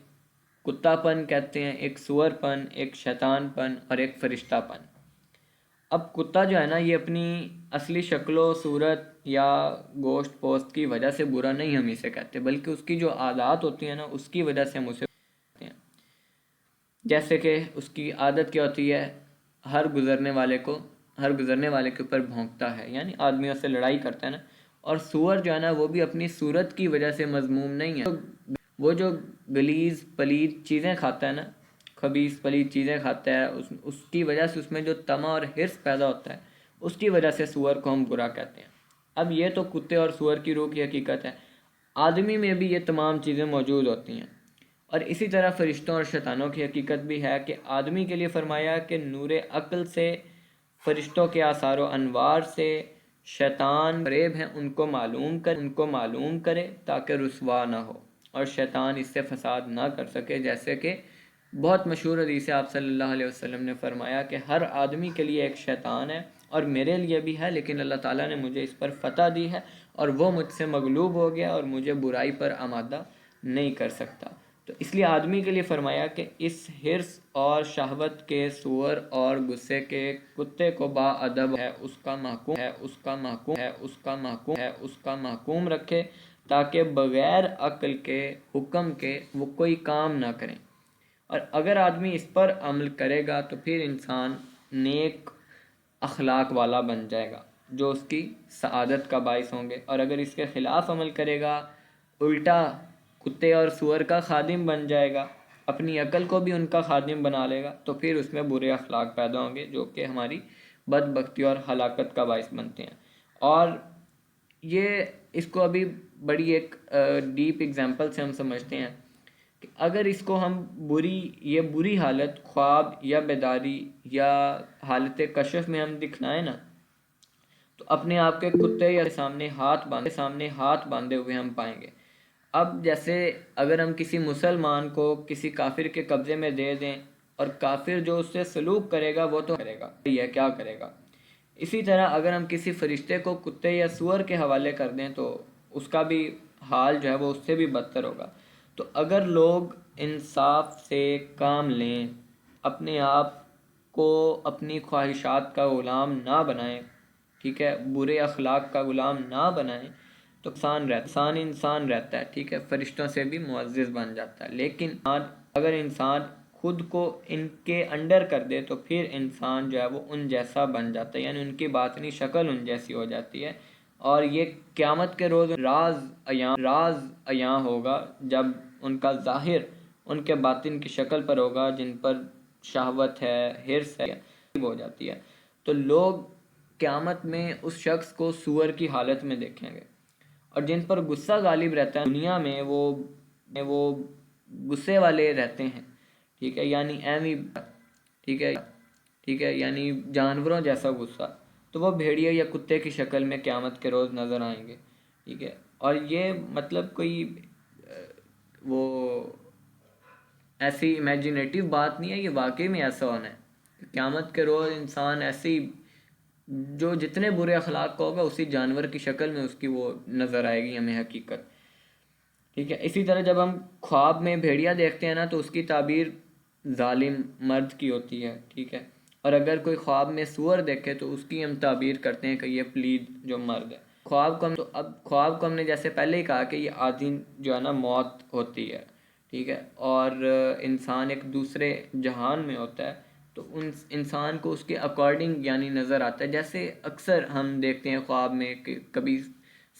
کتا پن کہتے ہیں، ایک سور پن، ایک شیطان پن، اور ایک فرشتہ پن. اب کتا جو ہے نا، یہ اپنی اصلی شکل و صورت یا گوشت پوست کی وجہ سے برا نہیں ہم اسے کہتے، بلکہ اس کی جو عادات ہوتی ہیں نا اس کی وجہ سے ہم اسے کہتے ہیں. جیسے کہ اس کی عادت کیا ہوتی ہے؟ ہر گزرنے والے کے اوپر بھونکتا ہے، یعنی آدمیوں سے لڑائی کرتا ہے نا. اور سور جو ہے نا وہ بھی اپنی صورت کی وجہ سے مذموم نہیں ہے. وہ جو غلیظ پلید چیزیں کھاتا ہے نا، خبیث پلید چیزیں کھاتا ہے، اس کی وجہ سے اس میں جو طمع اور حرص پیدا ہوتا ہے، اس کی وجہ سے سور کو ہم برا کہتے ہیں. اب یہ تو کتے اور سور کی روح کی حقیقت ہے. آدمی میں بھی یہ تمام چیزیں موجود ہوتی ہیں. اور اسی طرح فرشتوں اور شیطانوں کی حقیقت بھی ہے کہ آدمی کے لیے فرمایا کہ نور عقل سے، فرشتوں کے آثار و انوار سے، شیطان فریب ہیں ان کو معلوم کرے تاکہ رسوا نہ ہو، اور شیطان اس سے فساد نہ کر سکے. جیسے کہ بہت مشہور حدیث ہے، آپ صلی اللہ علیہ وسلم نے فرمایا کہ ہر آدمی کے لیے ایک شیطان ہے، اور میرے لیے بھی ہے، لیکن اللہ تعالیٰ نے مجھے اس پر فتح دی ہے، اور وہ مجھ سے مغلوب ہو گیا اور مجھے برائی پر آمادہ نہیں کر سکتا. تو اس لیے آدمی کے لیے فرمایا کہ اس حرص اور شہوت کے، سور اور غصے کے کتے کو با ادب ہے، اس کا محکوم رکھے تاکہ بغیر عقل کے، حکم کے وہ کوئی کام نہ کریں. اور اگر آدمی اس پر عمل کرے گا تو پھر انسان نیک اخلاق والا بن جائے گا جو اس کی سعادت کا باعث ہوں گے. اور اگر اس کے خلاف عمل کرے گا، الٹا کتے اور سور کا خادم بن جائے گا، اپنی عقل کو بھی ان کا خادم بنا لے گا، تو پھر اس میں برے اخلاق پیدا ہوں گے جو کہ ہماری بدبختی اور ہلاکت کا باعث بنتے ہیں. اور یہ اس کو ابھی بڑی ایک ڈیپ ایگزامپل سے ہم سمجھتے ہیں کہ اگر اس کو ہم بری حالت، خواب یا بیداری یا حالت کشف میں ہم دکھلائیں نا، تو اپنے آپ کے کتے یا سامنے ہاتھ باندھے ہوئے ہم پائیں گے. اب جیسے اگر ہم کسی مسلمان کو کسی کافر کے قبضے میں دے دیں، اور کافر جو اس سے سلوک کرے گا وہ تو کرے گا، یہ کیا کرے گا. اسی طرح اگر ہم کسی فرشتے کو کتے یا سور کے حوالے کر دیں تو اس کا بھی حال جو ہے وہ اس سے بھی بدتر ہوگا. تو اگر لوگ انصاف سے کام لیں، اپنے آپ کو اپنی خواہشات کا غلام نہ بنائیں، ٹھیک ہے، برے اخلاق کا غلام نہ بنائیں، تو انسان رہتا ہے، ٹھیک ہے، فرشتوں سے بھی معزز بن جاتا ہے۔ لیکن اگر انسان خود کو ان کے انڈر کر دے تو پھر انسان جو ہے وہ ان جیسا بن جاتا ہے، یعنی ان کی باطنی شکل ان جیسی ہو جاتی ہے، اور یہ قیامت کے روز راز عیاں ہوگا جب ان کا ظاہر ان کے باطن کی شکل پر ہوگا، جن پر شہوت ہے، حرص ہے، ہو جاتی ہے۔ تو لوگ قیامت میں اس شخص کو سور کی حالت میں دیکھیں گے، اور جن پر غصہ غالب رہتا ہے دنیا میں وہ غصے والے رہتے ہیں، ٹھیک ہے، یعنی ٹھیک ہے، یعنی جانوروں جیسا غصہ، تو وہ بھیڑیے یا کتے کی شکل میں قیامت کے روز نظر آئیں گے، ٹھیک ہے۔ اور یہ مطلب کوئی وہ ایسی امیجنیٹو بات نہیں ہے، یہ واقعی میں ایسا ہونا ہے۔ قیامت کے روز انسان ایسی جو جتنے برے اخلاق کا ہوگا اسی جانور کی شکل میں اس کی وہ نظر آئے گی ہمیں حقیقت، ٹھیک ہے۔ اسی طرح جب ہم خواب میں بھیڑیا دیکھتے ہیں نا تو اس کی تعبیر ظالم مرد کی ہوتی ہے، ٹھیک ہے، اور اگر کوئی خواب میں سور دیکھے تو اس کی ہم تعبیر کرتے ہیں کہ یہ پلید جو مرد ہے۔ خواب کو ہم نے جیسے پہلے ہی کہا کہ یہ آدھی جو ہے نا موت ہوتی ہے، ٹھیک ہے، اور انسان ایک دوسرے جہان میں ہوتا ہے، تو انسان کو اس کے اکارڈنگ یعنی نظر آتا ہے۔ جیسے اکثر ہم دیکھتے ہیں خواب میں کہ کبھی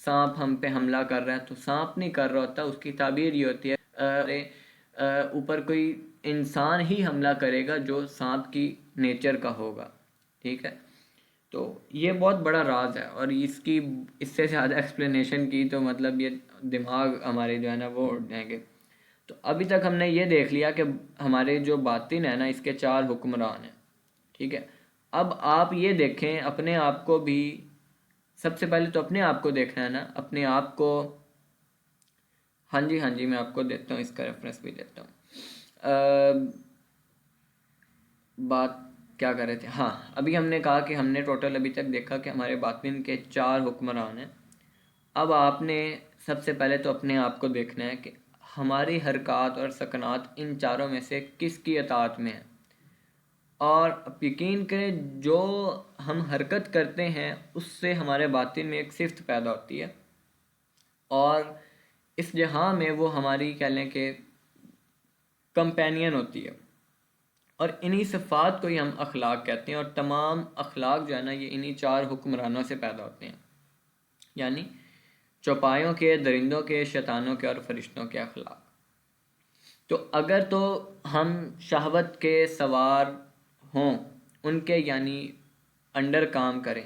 سانپ ہم پہ حملہ کر رہا ہے تو سانپ نہیں کر رہا ہوتا، اس کی تعبیر یہ ہوتی ہے اوپر کوئی انسان ہی حملہ کرے گا جو سانپ کی نیچر کا ہوگا، ٹھیک ہے۔ تو یہ بہت بڑا راز ہے، اور اس سے زیادہ ایکسپلینیشن کی تو مطلب یہ دماغ ہمارے جو ہے نا وہ اڑ جائیں گے۔ تو ابھی تک ہم نے یہ دیکھ لیا کہ ہمارے جو باطن ہے نا اس کے 4 حکمران ہیں، ٹھیک ہے۔ اب آپ یہ دیکھیں اپنے آپ کو بھی، سب سے پہلے تو اپنے آپ کو دیکھنا ہے نا، اپنے آپ کو، ہاں جی میں آپ کو دیتا ہوں، اس کا ریفرنس بھی دیتا ہوں۔ بات کیا کر رہے تھے؟ ہاں، ابھی ہم نے کہا کہ ہم نے ٹوٹل ابھی تک دیکھا کہ ہمارے باطن کے 4 حکمران ہیں۔ اب آپ نے سب سے پہلے تو اپنے آپ کو دیکھنا ہے کہ ہماری حرکات اور سکنات ان چاروں میں سے کس کی اطاعت میں ہے، اور یقین کریں جو ہم حرکت کرتے ہیں اس سے ہمارے باطن میں ایک صفت پیدا ہوتی ہے، اور اس جہاں میں وہ ہماری کہہ لیں کہ کمپینین ہوتی ہے، اور انہی صفات کو ہی ہم اخلاق کہتے ہیں، اور تمام اخلاق جو ہے نا یہ انہی 4 حکمرانوں سے پیدا ہوتے ہیں، یعنی چوپایوں کے، درندوں کے، شیطانوں کے اور فرشتوں کے اخلاق۔ تو اگر تو ہم شہوت کے سوار ہوں، ان کے یعنی انڈر کام کریں،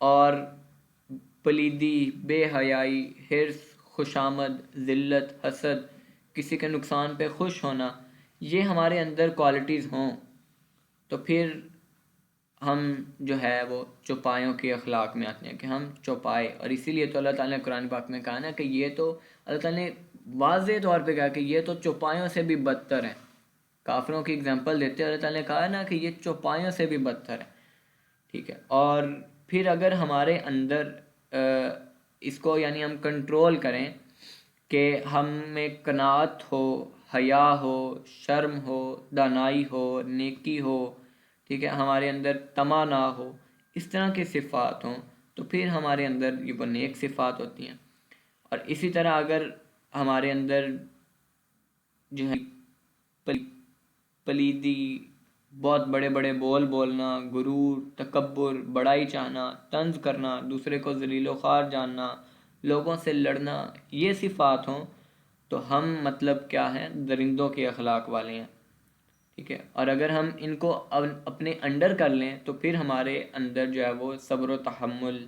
اور پلیدی، بے حیائی، حرص، خوشامد، ذلت، حسد، کسی کے نقصان پہ خوش ہونا، یہ ہمارے اندر کوالٹیز ہوں، تو پھر ہم جو ہے وہ چوپایوں کے اخلاق میں آتے ہیں کہ ہم چوپائے۔ اور اسی لیے تو اللہ تعالیٰ نے قرآن پاک میں کہا نا کہ یہ تو اللہ تعالیٰ نے واضح طور پہ کہا کہ یہ تو چوپایوں سے بھی بدتر ہیں۔ کافروں کی اگزامپل دیتے ہیں، اللہ تعالیٰ نے کہا نا کہ یہ چوپایوں سے بھی بدتر ہے، ٹھیک ہے۔ اور پھر اگر ہمارے اندر اس کو یعنی ہم کنٹرول کریں کہ ہم میں قناعت ہو، حیا ہو، شرم ہو، دانائی ہو، نیکی ہو، ٹھیک ہے، ہمارے اندر طمع نہ ہو، اس طرح کی صفات ہوں، تو پھر ہمارے اندر یہ وہ نیک صفات ہوتی ہیں۔ اور اسی طرح اگر ہمارے اندر جو ہے پلیدی، بہت بڑے بڑے بول بولنا، غرور، تکبر، بڑائی چاہنا، طنز کرنا، دوسرے کو ذلیل و خوار جاننا، لوگوں سے لڑنا، یہ صفات ہوں تو ہم مطلب کیا ہیں، درندوں کے اخلاق والے ہیں، ٹھیک ہے۔ اور اگر ہم ان کو اپنے انڈر کر لیں تو پھر ہمارے اندر جو ہے وہ صبر و تحمل،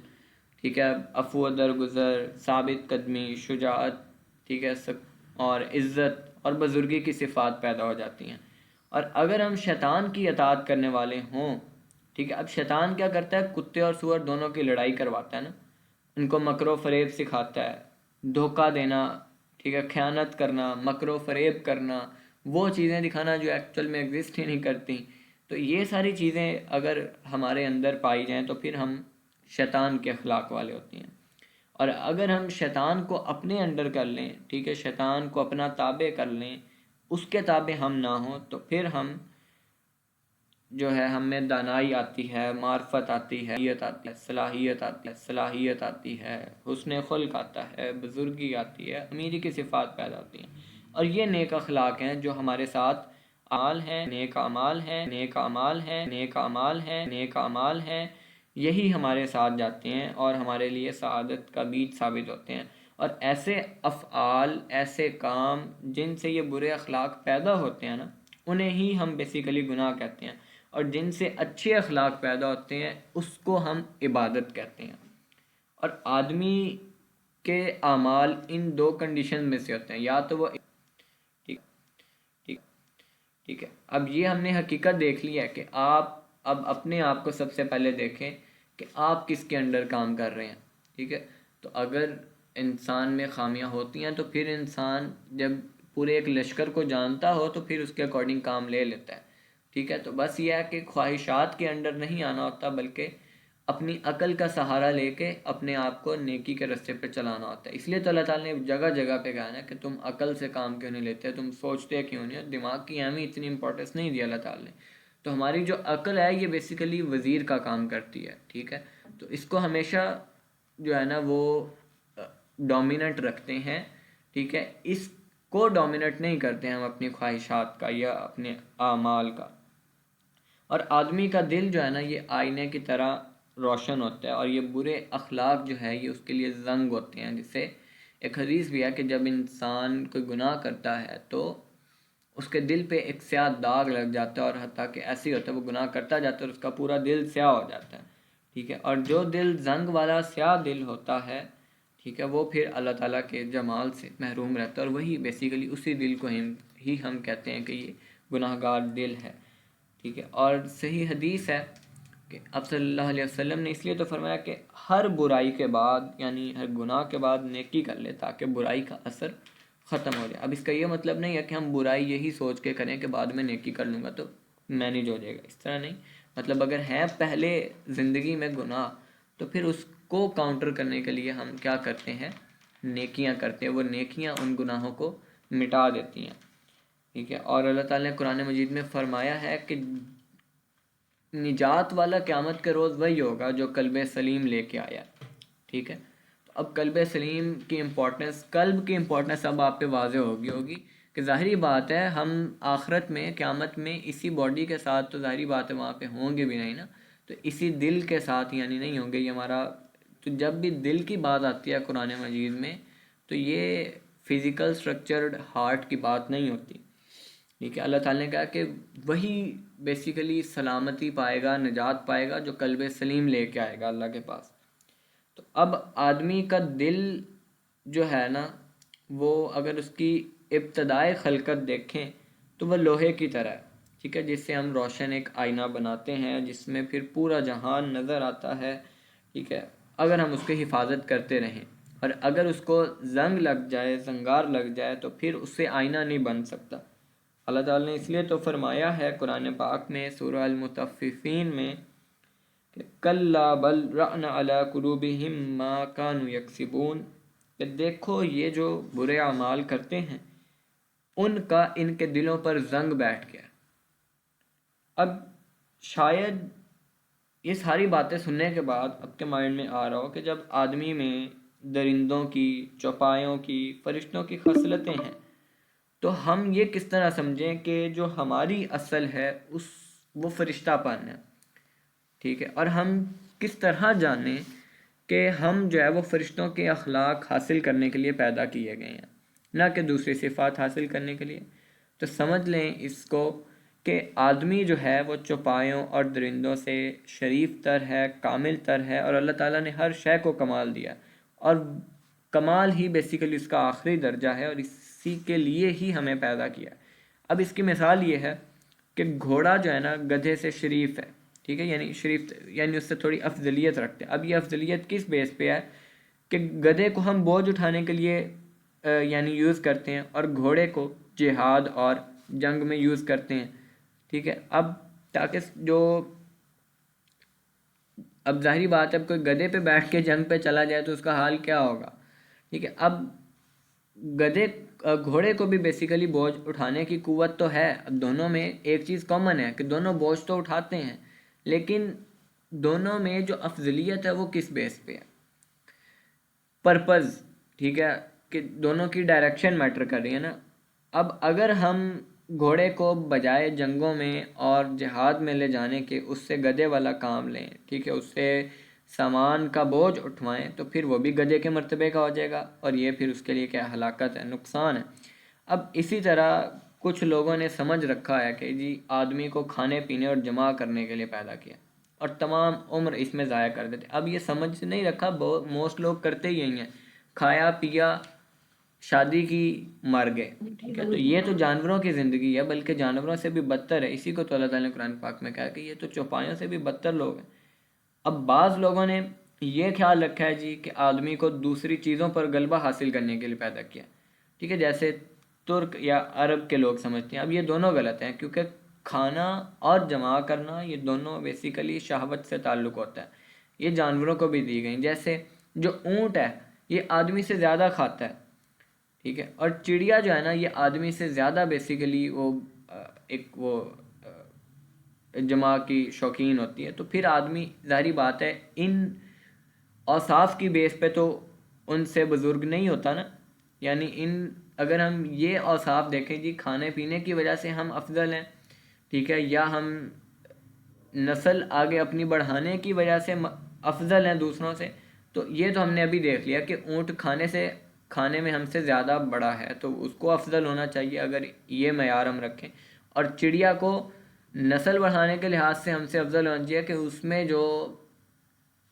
ٹھیک ہے، عفو و درگزر، ثابت قدمی، شجاعت، ٹھیک ہے، اور عزت اور بزرگی کی صفات پیدا ہو جاتی ہیں۔ اور اگر ہم شیطان کی اطاعت کرنے والے ہوں، ٹھیک ہے، اب شیطان کیا کرتا ہے، کتے اور سور دونوں کی لڑائی کرواتا ہے نا، ان کو مکر و فریب سکھاتا ہے، دھوکہ دینا، ٹھیک ہے، خیانت کرنا، مکر و فریب کرنا، وہ چیزیں دکھانا جو ایکچول میں ایگزسٹ ہی نہیں کرتی۔ تو یہ ساری چیزیں اگر ہمارے اندر پائی جائیں تو پھر ہم شیطان کے اخلاق والے ہوتے ہیں۔ اور اگر ہم شیطان کو اپنے انڈر کر لیں، ٹھیک ہے، شیطان کو اپنا تابع کر لیں، اس کے تابع ہم نہ ہوں، تو پھر ہم جو ہے ہمیں دانائی آتی ہے، معرفت آتی ہے، صلاحیت آتی ہے، حسن خلق آتا ہے، بزرگی آتی ہے، امیری کی صفات پیدا ہوتی ہیں، اور یہ نیک اخلاق ہیں جو ہمارے ساتھ اعمال ہیں، نیک اعمال ہیں، نیک اعمال ہیں، نیک اعمال ہیں، نیک اعمال ہیں، یہی ہمارے ساتھ جاتے ہیں اور ہمارے لیے سعادت کا بیج ثابت ہوتے ہیں۔ اور ایسے افعال، ایسے کام جن سے یہ برے اخلاق پیدا ہوتے ہیں نا، انہیں ہی ہم بیسیکلی گناہ کہتے ہیں، اور جن سے اچھے اخلاق پیدا ہوتے ہیں اس کو ہم عبادت کہتے ہیں۔ اور آدمی کے اعمال ان دو کنڈیشن میں سے ہوتے ہیں، یا تو وہ ٹھیک ٹھیک ٹھیک ہے۔ اب یہ ہم نے حقیقت دیکھ لی ہے کہ آپ اب اپنے آپ کو سب سے پہلے دیکھیں کہ آپ کس کے انڈر کام کر رہے ہیں، ٹھیک ہے۔ تو اگر انسان میں خامیاں ہوتی ہیں تو پھر انسان جب پورے ایک لشکر کو جانتا ہو تو پھر اس کے اکارڈنگ کام لے لیتا ہے، ٹھیک ہے۔ تو بس یہ ہے کہ خواہشات کے انڈر نہیں آنا ہوتا، بلکہ اپنی عقل کا سہارا لے کے اپنے آپ کو نیکی کے رستے پہ چلانا ہوتا ہے۔ اس لیے تو اللہ تعالیٰ نے جگہ جگہ پہ کہا ہے کہ تم عقل سے کام کیوں نہیں لیتے، تم سوچتے کیوں نہیں، دماغ کی اہمیت اتنی امپورٹنس نہیں دی اللہ تعالیٰ نے۔ تو ہماری جو عقل ہے یہ بیسیکلی وزیر کا کام کرتی ہے، ٹھیک ہے۔ تو اس کو ہمیشہ جو ہے نا وہ ڈومیننٹ رکھتے ہیں، ٹھیک ہے۔ اس کو ڈومیننٹ نہیں کرتے ہیں ہم اپنی خواہشات کا یا اپنے اعمال کا۔ اور آدمی کا دل جو ہے نا یہ آئینے کی طرح روشن ہوتا ہے، اور یہ برے اخلاق جو ہے یہ اس کے لیے زنگ ہوتے ہیں، جس سے ایک حدیث بھی ہے کہ جب انسان کوئی گناہ کرتا ہے تو اس کے دل پہ ایک سیاہ داغ لگ جاتا ہے، اور حتیٰ کہ ایسے ہی ہوتا ہے وہ گناہ کرتا جاتا ہے اور اس کا پورا دل سیاہ ہو جاتا ہے، ٹھیک ہے۔ اور جو دل زنگ والا سیاہ دل ہوتا ہے، ٹھیک ہے، وہ پھر اللہ تعالیٰ کے جمال سے محروم رہتا ہے، اور وہی بیسیکلی اسی دل کو ہم کہتے ہیں کہ یہ گناہ گار دل ہے، ٹھیک ہے۔ اور صحیح حدیث ہے کہ اب صلی اللہ علیہ وسلم نے اس لیے تو فرمایا کہ ہر برائی کے بعد، یعنی ہر گناہ کے بعد نیکی کر لے تاکہ برائی کا اثر ختم ہو جائے۔ اب اس کا یہ مطلب نہیں ہے کہ ہم برائی یہی سوچ کے کریں کہ بعد میں نیکی کر لوں گا تو مینیج ہو جائے گا، اس طرح نہیں۔ مطلب اگر ہے پہلے زندگی میں گناہ تو پھر اس کو کاؤنٹر کرنے کے لیے ہم کیا کرتے ہیں، نیکیاں کرتے ہیں، وہ نیکیاں ان گناہوں کو مٹا دیتی ہیں، ٹھیک ہے۔ اور اللہ تعالیٰ نے قرآن مجید میں فرمایا ہے کہ نجات والا قیامت کے روز وہی ہوگا جو قلب سلیم لے کے آیا، ٹھیک ہے۔ تو اب قلب سلیم کی امپورٹنس، قلب کی امپورٹنس اب آپ پہ واضح ہوگی کہ ظاہری بات ہے ہم آخرت میں قیامت میں اسی باڈی کے ساتھ تو ظاہری بات ہے وہاں پہ ہوں گے بھی نہیں نا، تو اسی دل کے ساتھ یعنی نہیں ہوں گے، یہ ہمارا تو جب بھی دل کی بات آتی ہے قرآن مجید میں تو یہ فزیکل سٹرکچرڈ ہارٹ کی بات نہیں ہوتی، ٹھیک ہے۔ اللہ تعالیٰ نے کہا کہ وہی بیسیکلی سلامتی پائے گا، نجات پائے گا جو قلب سلیم لے کے آئے گا اللہ کے پاس۔ تو اب آدمی کا دل جو ہے نا وہ اگر اس کی ابتدائی خلقت دیکھیں تو وہ لوہے کی طرح ہے، ٹھیک ہے، جس سے ہم روشن ایک آئینہ بناتے ہیں جس میں پھر پورا جہان نظر آتا ہے، ٹھیک ہے، اگر ہم اس کی حفاظت کرتے رہیں۔ اور اگر اس کو زنگ لگ جائے، زنگار لگ جائے تو پھر اس سے آئینہ نہیں بن سکتا۔ اللہ تعالیٰ نے اس لیے تو فرمایا ہے قرآن پاک میں سورہ المطففین میں کہ کَلَّا بَلْ رَأْنَ عَلَىٰ قُلُوبِهِمْ مَا كَانُوا يَكْسِبُونَ، کہ دیکھو یہ جو برے اعمال کرتے ہیں ان کا ان کے دلوں پر زنگ بیٹھ گیا۔ اب شاید یہ ساری باتیں سننے کے بعد آپ کے مائنڈ میں آ رہا ہو کہ جب آدمی میں درندوں کی، چوپایوں کی، فرشتوں کی خصلتیں ہیں تو ہم یہ کس طرح سمجھیں کہ جو ہماری اصل ہے وہ فرشتہ پن ہے، ٹھیک ہے۔ اور ہم کس طرح جانیں کہ ہم جو ہے وہ فرشتوں کے اخلاق حاصل کرنے کے لیے پیدا کیے گئے ہیں، نہ کہ دوسری صفات حاصل کرنے کے لیے۔ تو سمجھ لیں اس کو کہ آدمی جو ہے وہ چوپایوں اور درندوں سے شریف تر ہے، کامل تر ہے، اور اللہ تعالیٰ نے ہر شے کو کمال دیا، اور کمال ہی بیسیکلی اس کا آخری درجہ ہے، اور اسی کے لیے ہی ہمیں پیدا کیا۔ اب اس کی مثال یہ ہے کہ گھوڑا جو ہے نا گدھے سے شریف ہے، ٹھیک ہے، یعنی شریف یعنی اس سے تھوڑی افضلیت رکھتے ہیں۔ اب یہ افضلیت کس بیس پہ ہے کہ گدھے کو ہم بوجھ اٹھانے کے لیے یعنی یوز کرتے ہیں، اور گھوڑے کو جہاد اور جنگ میں یوز کرتے ہیں، ٹھیک ہے۔ اب تاکہ جو اب ظاہری بات ہے کوئی گدھے پہ بیٹھ کے جنگ پہ چلا جائے تو اس کا حال کیا ہوگا، ٹھیک ہے. اب گھوڑے کو بھی بیسیکلی بوجھ اٹھانے کی قوت تو ہے. اب دونوں میں ایک چیز کامن ہے کہ دونوں بوجھ تو اٹھاتے ہیں، لیکن دونوں میں جو افضلیت ہے وہ کس بیس پہ ہے، پرپز، ٹھیک ہے، کہ دونوں کی ڈائریکشن میٹر کر رہی ہے نا. اب اگر ہم گھوڑے کو بجائے جنگوں میں اور جہاد میں لے جانے کے اس سے گدھے والا کام لیں، ٹھیک ہے، اس سے سامان کا بوجھ اٹھوائیں، تو پھر وہ بھی گدھے کے مرتبے کا ہو جائے گا، اور یہ پھر اس کے لیے کیا ہلاکت ہے، نقصان ہے. اب اسی طرح کچھ لوگوں نے سمجھ رکھا ہے کہ جی آدمی کو کھانے پینے اور جمع کرنے کے لیے پیدا کیا اور تمام عمر اس میں ضائع کر دیتے. اب یہ سمجھ نہیں رکھا، موسٹ لوگ کرتے ہی یہی ہیں، کھایا پیا، شادی کی، مر گئے، ٹھیک ہے. تو یہ تو جانوروں کی زندگی ہے، بلکہ جانوروں سے بھی بدتر ہے. اسی کو تو اللہ تعالیٰ نے قرآن پاک میں کہا کہ یہ تو چوپایوں سے بھی بدتر لوگ ہیں. اب بعض لوگوں نے یہ خیال رکھا ہے جی کہ آدمی کو دوسری چیزوں پر غلبہ حاصل کرنے کے لیے پیدا کیا، ٹھیک ہے، جیسے ترک یا عرب کے لوگ سمجھتے ہیں. اب یہ دونوں غلط ہیں، کیونکہ کھانا اور جمع کرنا یہ دونوں بیسیکلی شہوت سے تعلق ہوتا ہے. یہ جانوروں کو بھی دی گئیں. جیسے جو اونٹ ہے یہ آدمی سے زیادہ کھاتا ہے، ٹھیک ہے، اور چڑیا جو ہے نا یہ آدمی سے زیادہ بیسیکلی وہ جمع کی شوقین ہوتی ہے. تو پھر آدمی ظاہری بات ہے ان اوصاف کی بیس پہ تو ان سے بزرگ نہیں ہوتا نا. یعنی اگر ہم یہ اوصاف دیکھیں جی کھانے پینے کی وجہ سے ہم افضل ہیں، ٹھیک ہے، یا ہم نسل آگے اپنی بڑھانے کی وجہ سے افضل ہیں دوسروں سے، تو یہ تو ہم نے ابھی دیکھ لیا کہ اونٹ کھانے میں ہم سے زیادہ بڑا ہے تو اس کو افضل ہونا چاہیے اگر یہ معیار ہم رکھیں. اور چڑیا کو نسل بڑھانے کے لحاظ سے ہم سے افضل ہونا چاہیے کہ اس میں جو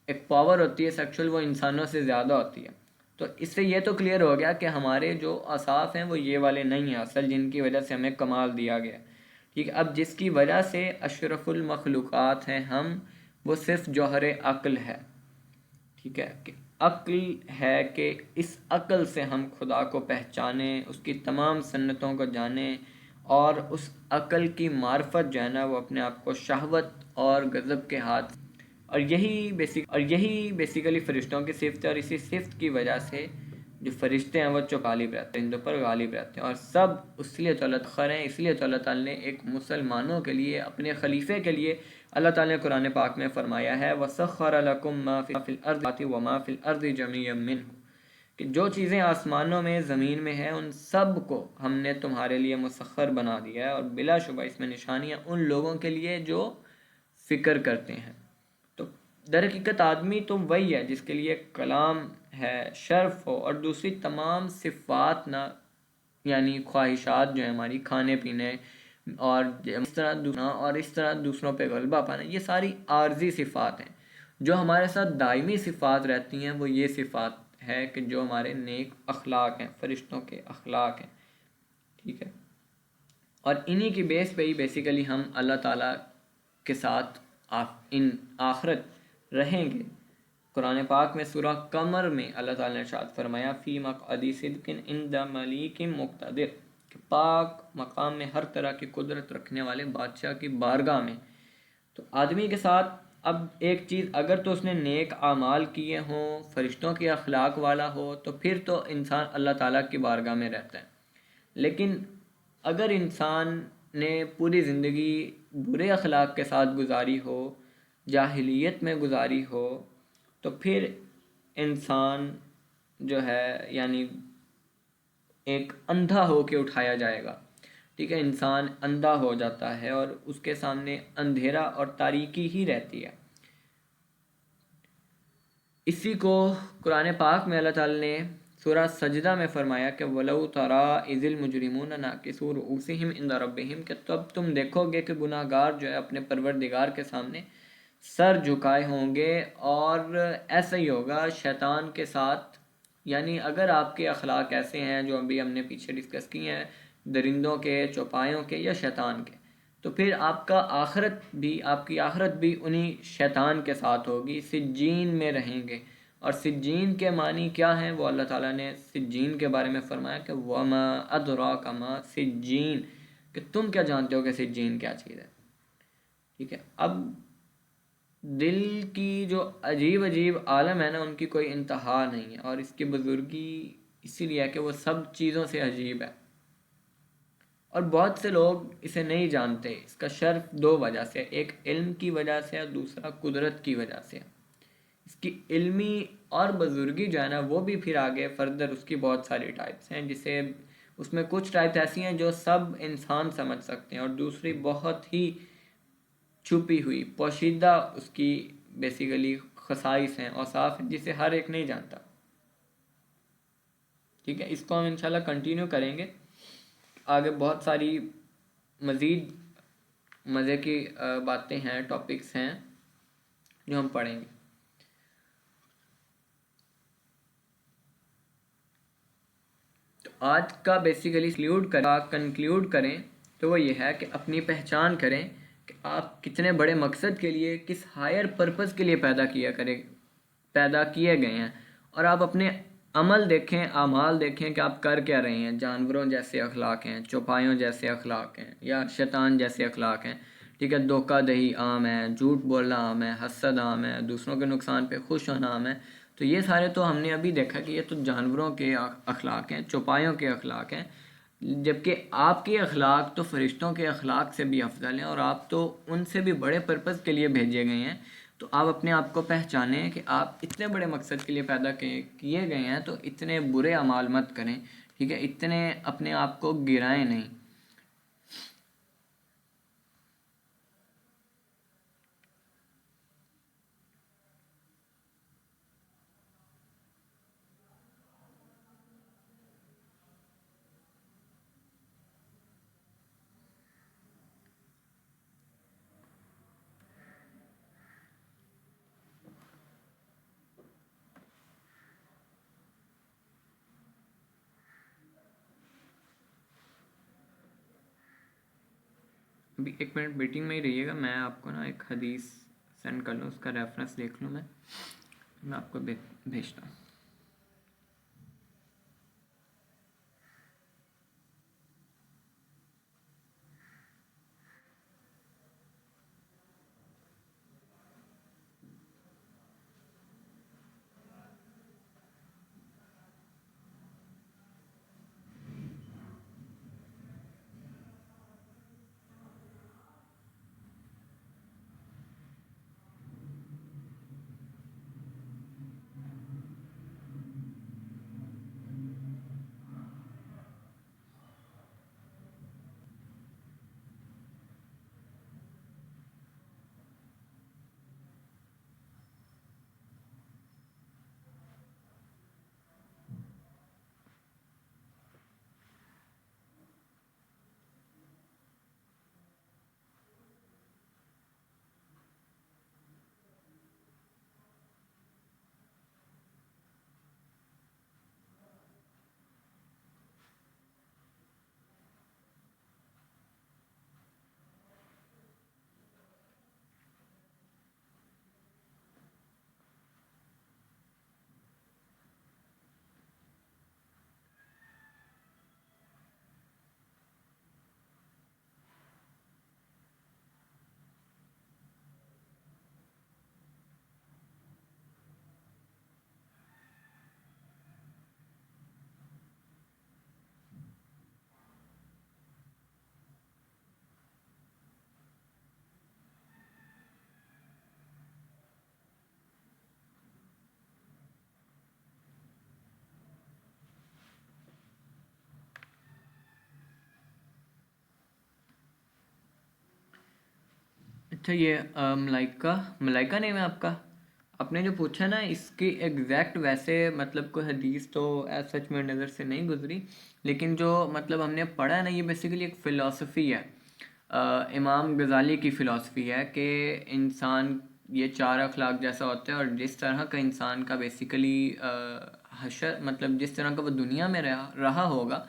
ایک پاور ہوتی ہے سیکشل وہ انسانوں سے زیادہ ہوتی ہے. تو اس سے یہ تو کلیئر ہو گیا کہ ہمارے جو اوصاف ہیں وہ یہ والے نہیں ہیں اصل جن کی وجہ سے ہمیں کمال دیا گیا، ٹھیک ہے. اب جس کی وجہ سے اشرف المخلوقات ہیں ہم، وہ صرف جوہر عقل ہے، ٹھیک ہے، کہ عقل ہے کہ اس عقل سے ہم خدا کو پہچانیں، اس کی تمام سنتوں کو جانیں، اور اس عقل کی معرفت جو ہے نا وہ اپنے آپ کو شہوت اور غضب کے ہاتھ، اور یہی بیسیکلی فرشتوں کی صفت ہے. اور اسی صفت کی وجہ سے جو فرشتے ہیں وہ غالب رہتے ہیں، ان پر غالب رہتے ہیں، اور سب اس لیے تو اللہ خیر ہیں. اس لیے تو اللہ تعالیٰ نے ایک مسلمانوں کے لیے، اپنے خلیفے کے لیے اللہ تعالیٰ نے قرآن پاک میں فرمایا ہے وَسَخَّرَ لَكُم مَّا فِي الْأَرْضِ وَمَا فِي الْأَرْضِ جَمِيعًا مِّنْهُ، کہ جو چیزیں آسمانوں میں زمین میں ہیں ان سب کو ہم نے تمہارے لیے مسخر بنا دیا ہے. اور بلا شبہ اس میں نشانیاں ان لوگوں کے لیے جو فکر کرتے ہیں. تو در حقیقت آدمی تو وہی ہے جس کے لیے کلام ہے، شرف ہو، اور دوسری تمام صفات نہ، یعنی خواہشات جو ہیں ہماری، کھانے پینے اور اس طرح دوسروں پہ غلبہ پانا، یہ ساری عارضی صفات ہیں. جو ہمارے ساتھ دائمی صفات رہتی ہیں وہ یہ صفات ہے کہ جو ہمارے نیک اخلاق ہیں، فرشتوں کے اخلاق ہیں، ٹھیک ہے. اور انہی کی بیس پہ ہی بیسیکلی ہم اللہ تعالیٰ کے ساتھ ان آخرت رہیں گے. قرآن پاک میں سورہ قمر میں اللہ تعالیٰ نے ارشاد فرمایا فی مقعد صدق عند ملیک مقتدر، کہ پاک مقام میں ہر طرح کی قدرت رکھنے والے بادشاہ کی بارگاہ میں. تو آدمی کے ساتھ اب ایک چیز، اگر تو اس نے نیک اعمال کیے ہوں، فرشتوں کے اخلاق والا ہو، تو پھر تو انسان اللہ تعالیٰ کی بارگاہ میں رہتا ہے. لیکن اگر انسان نے پوری زندگی برے اخلاق کے ساتھ گزاری ہو، جاہلیت میں گزاری ہو، تو پھر انسان جو ہے یعنی ایک اندھا ہو کے اٹھایا جائے گا، ٹھیک ہے. انسان اندھا ہو جاتا ہے اور اس کے سامنے اندھیرا اور تاریکی ہی رہتی ہے. اسی کو قرآن پاک میں اللہ تعالی نے سورہ سجدہ میں فرمایا کہ وَلَوْ تَرَىٰ إِذِ الْمُجْرِمُونَ نَاكِسُو رُءُوسِهِمْ عِندَ رَبِّهِمْ، کہ تب تم دیکھو گے کہ گناہ گار جو ہے اپنے پروردگار کے سامنے سر جھکائے ہوں گے. اور ایسا ہی ہوگا شیطان کے ساتھ، یعنی اگر آپ کے اخلاق ایسے ہیں جو ابھی ہم نے پیچھے ڈسکس کیے ہیں، درندوں کے، چوپایوں کے یا شیطان کے، تو پھر آپ کی آخرت بھی انہی شیطان کے ساتھ ہوگی، سجین میں رہیں گے. اور سجین کے معنی کیا ہیں وہ اللہ تعالیٰ نے سجین کے بارے میں فرمایا کہ وَمَا أَدْرَاكَ مَا سِجِّينٌ، کہ تم کیا جانتے ہو کہ سجین کیا چیز ہے، ٹھیک ہے. اب دل کی جو عجیب عجیب عالم ہے نا، ان کی کوئی انتہا نہیں ہے، اور اس کی بزرگی اسی لیے ہے کہ وہ سب چیزوں سے عجیب ہے، اور بہت سے لوگ اسے نہیں جانتے۔ اس کا شرف دو وجہ سے، ایک علم کی وجہ سے اور دوسرا قدرت کی وجہ سے۔ اس کی علمی اور بزرگی جو ہے نا، وہ بھی پھر آگے فردر اس کی بہت ساری ٹائپس ہیں، جسے اس میں کچھ ٹائپ ایسی ہیں جو سب انسان سمجھ سکتے ہیں، اور دوسری بہت ہی چھپی ہوئی پوشیدہ اس کی بیسیکلی خصائص ہیں، اوصاف ہیں، جسے ہر ایک نہیں جانتا۔ ٹھیک ہے، اس کو ہم انشاءاللہ کنٹینیو کریں گے آگے۔ بہت ساری مزید مزے کی باتیں ہیں، ٹاپکس ہیں جو ہم پڑھیں گے۔ تو آج کا بیسیکلی کنکلیوڈ کریں تو وہ یہ ہے کہ اپنی پہچان کریں کہ آپ کتنے بڑے مقصد کے لیے، کس ہائر پرپز کے لیے پیدا کیے گئے ہیں، اور آپ اپنے عمل دیکھیں، اعمال دیکھیں کہ آپ کر کیا رہے ہیں۔ جانوروں جیسے اخلاق ہیں، چوپایوں جیسے اخلاق ہیں، یا شیطان جیسے اخلاق ہیں۔ ٹھیک ہے، دھوکہ دہی عام ہے، جھوٹ بولنا عام ہے، حسد عام ہے، دوسروں کے نقصان پہ خوش ہونا عام ہے۔ تو یہ سارے تو ہم نے ابھی دیکھا کہ یہ تو جانوروں کے اخلاق ہیں، چوپایوں کے اخلاق ہیں، جبکہ آپ کے اخلاق تو فرشتوں کے اخلاق سے بھی افضل ہیں، اور آپ تو ان سے بھی بڑے پرپز کے لیے بھیجے گئے ہیں۔ تو آپ اپنے آپ کو پہچانیں کہ آپ اتنے بڑے مقصد کے لیے پیدا کیے گئے ہیں، تو اتنے برے اعمال مت کریں۔ ٹھیک ہے، اتنے اپنے آپ کو گرائیں نہیں۔ ابھی ایک منٹ میٹنگ میں ہی رہیے گا، میں آپ کو نا ایک حدیث سینڈ کر لوں، اس کا ریفرنس دیکھ لوں، میں آپ کو بھیجتا ہوں۔ اچھا، یہ ملائکہ نیم ہے آپ کا؟ آپ نے جو پوچھا نا، اس کی ایگزیکٹ ویسے مطلب کوئی حدیث تو ایز سچ میں نظر سے نہیں گزری، لیکن جو مطلب ہم نے پڑھا ہے نا، یہ بیسیکلی ایک فلاسفی ہے، امام غزالی کی فلاسفی ہے کہ انسان یہ چار اخلاق جیسا ہوتا ہے، اور جس طرح کا انسان کا بیسیکلی حشر، مطلب جس طرح کا وہ دنیا میں رہا ہوگا،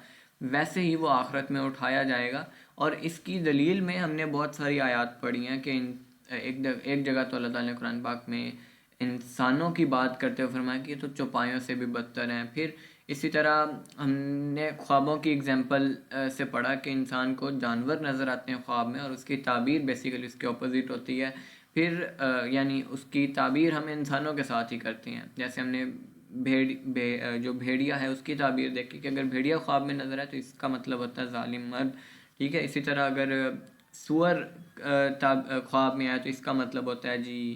ویسے ہی وہ آخرت میں اٹھایا جائے گا۔ اور اس کی دلیل میں ہم نے بہت ساری آیات پڑھی ہیں کہ ایک جگہ تو اللہ تعالیٰ نے قرآن پاک میں انسانوں کی بات کرتے ہوئے فرمایا کہ یہ تو چوپایوں سے بھی بدتر ہیں۔ پھر اسی طرح ہم نے خوابوں کی اگزامپل سے پڑھا کہ انسان کو جانور نظر آتے ہیں خواب میں، اور اس کی تعبیر بیسیکلی اس کے اپوزٹ ہوتی ہے۔ پھر یعنی اس کی تعبیر ہم انسانوں کے ساتھ ہی کرتے ہیں. جیسے ہم نے جو بھیڑیا ہے اس کی تعبیر دیکھی کہ اگر بھیڑیا خواب میں نظر آئے تو اس کا مطلب ہوتا ہے ظالم مرد. ٹھیک ہے. اسی طرح اگر سور خواب میں آئے تو اس کا مطلب ہوتا ہے جی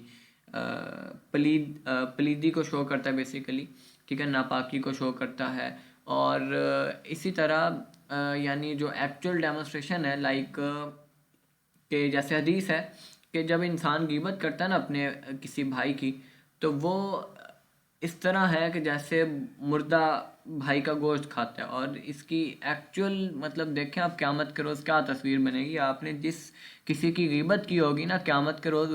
پلیدی کو شو کرتا ہے بیسیکلی. ٹھیک ہے. ناپاکی کو شو کرتا ہے. اور اسی طرح یعنی جو ایکچوئل ڈیمونسٹریشن ہے لائک کہ جیسے حدیث ہے کہ جب انسان غیبت کرتا ہے نا اپنے کسی بھائی کی تو وہ اس طرح ہے کہ جیسے مردہ بھائی کا گوشت کھاتا ہے. اور اس کی ایکچوئل مطلب دیکھیں آپ قیامت کے روز کیا تصویر بنے گی. آپ نے جس کسی کی غیبت کی ہوگی نا قیامت کے روز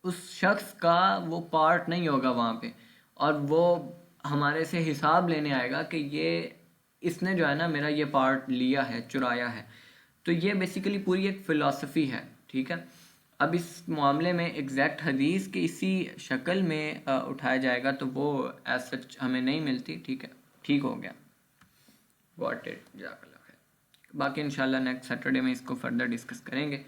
اس شخص کا وہ پارٹ نہیں ہوگا وہاں پہ, اور وہ ہمارے سے حساب لینے آئے گا کہ یہ اس نے جو ہے نا میرا یہ پارٹ لیا ہے, چرایا ہے. تو یہ بیسیکلی پوری ایک فلسفی ہے. ٹھیک ہے. اب اس معاملے میں ایگزیکٹ حدیث کی اسی شکل میں اٹھایا جائے گا تو وہ ایز سچ ہمیں نہیں ملتی. ٹھیک ہے. ٹھیک ہو گیا. واٹ اٹ جزاک اللہ خیر. باقی انشاءاللہ نیکسٹ سیٹرڈے میں اس کو فردر ڈسکس کریں گے.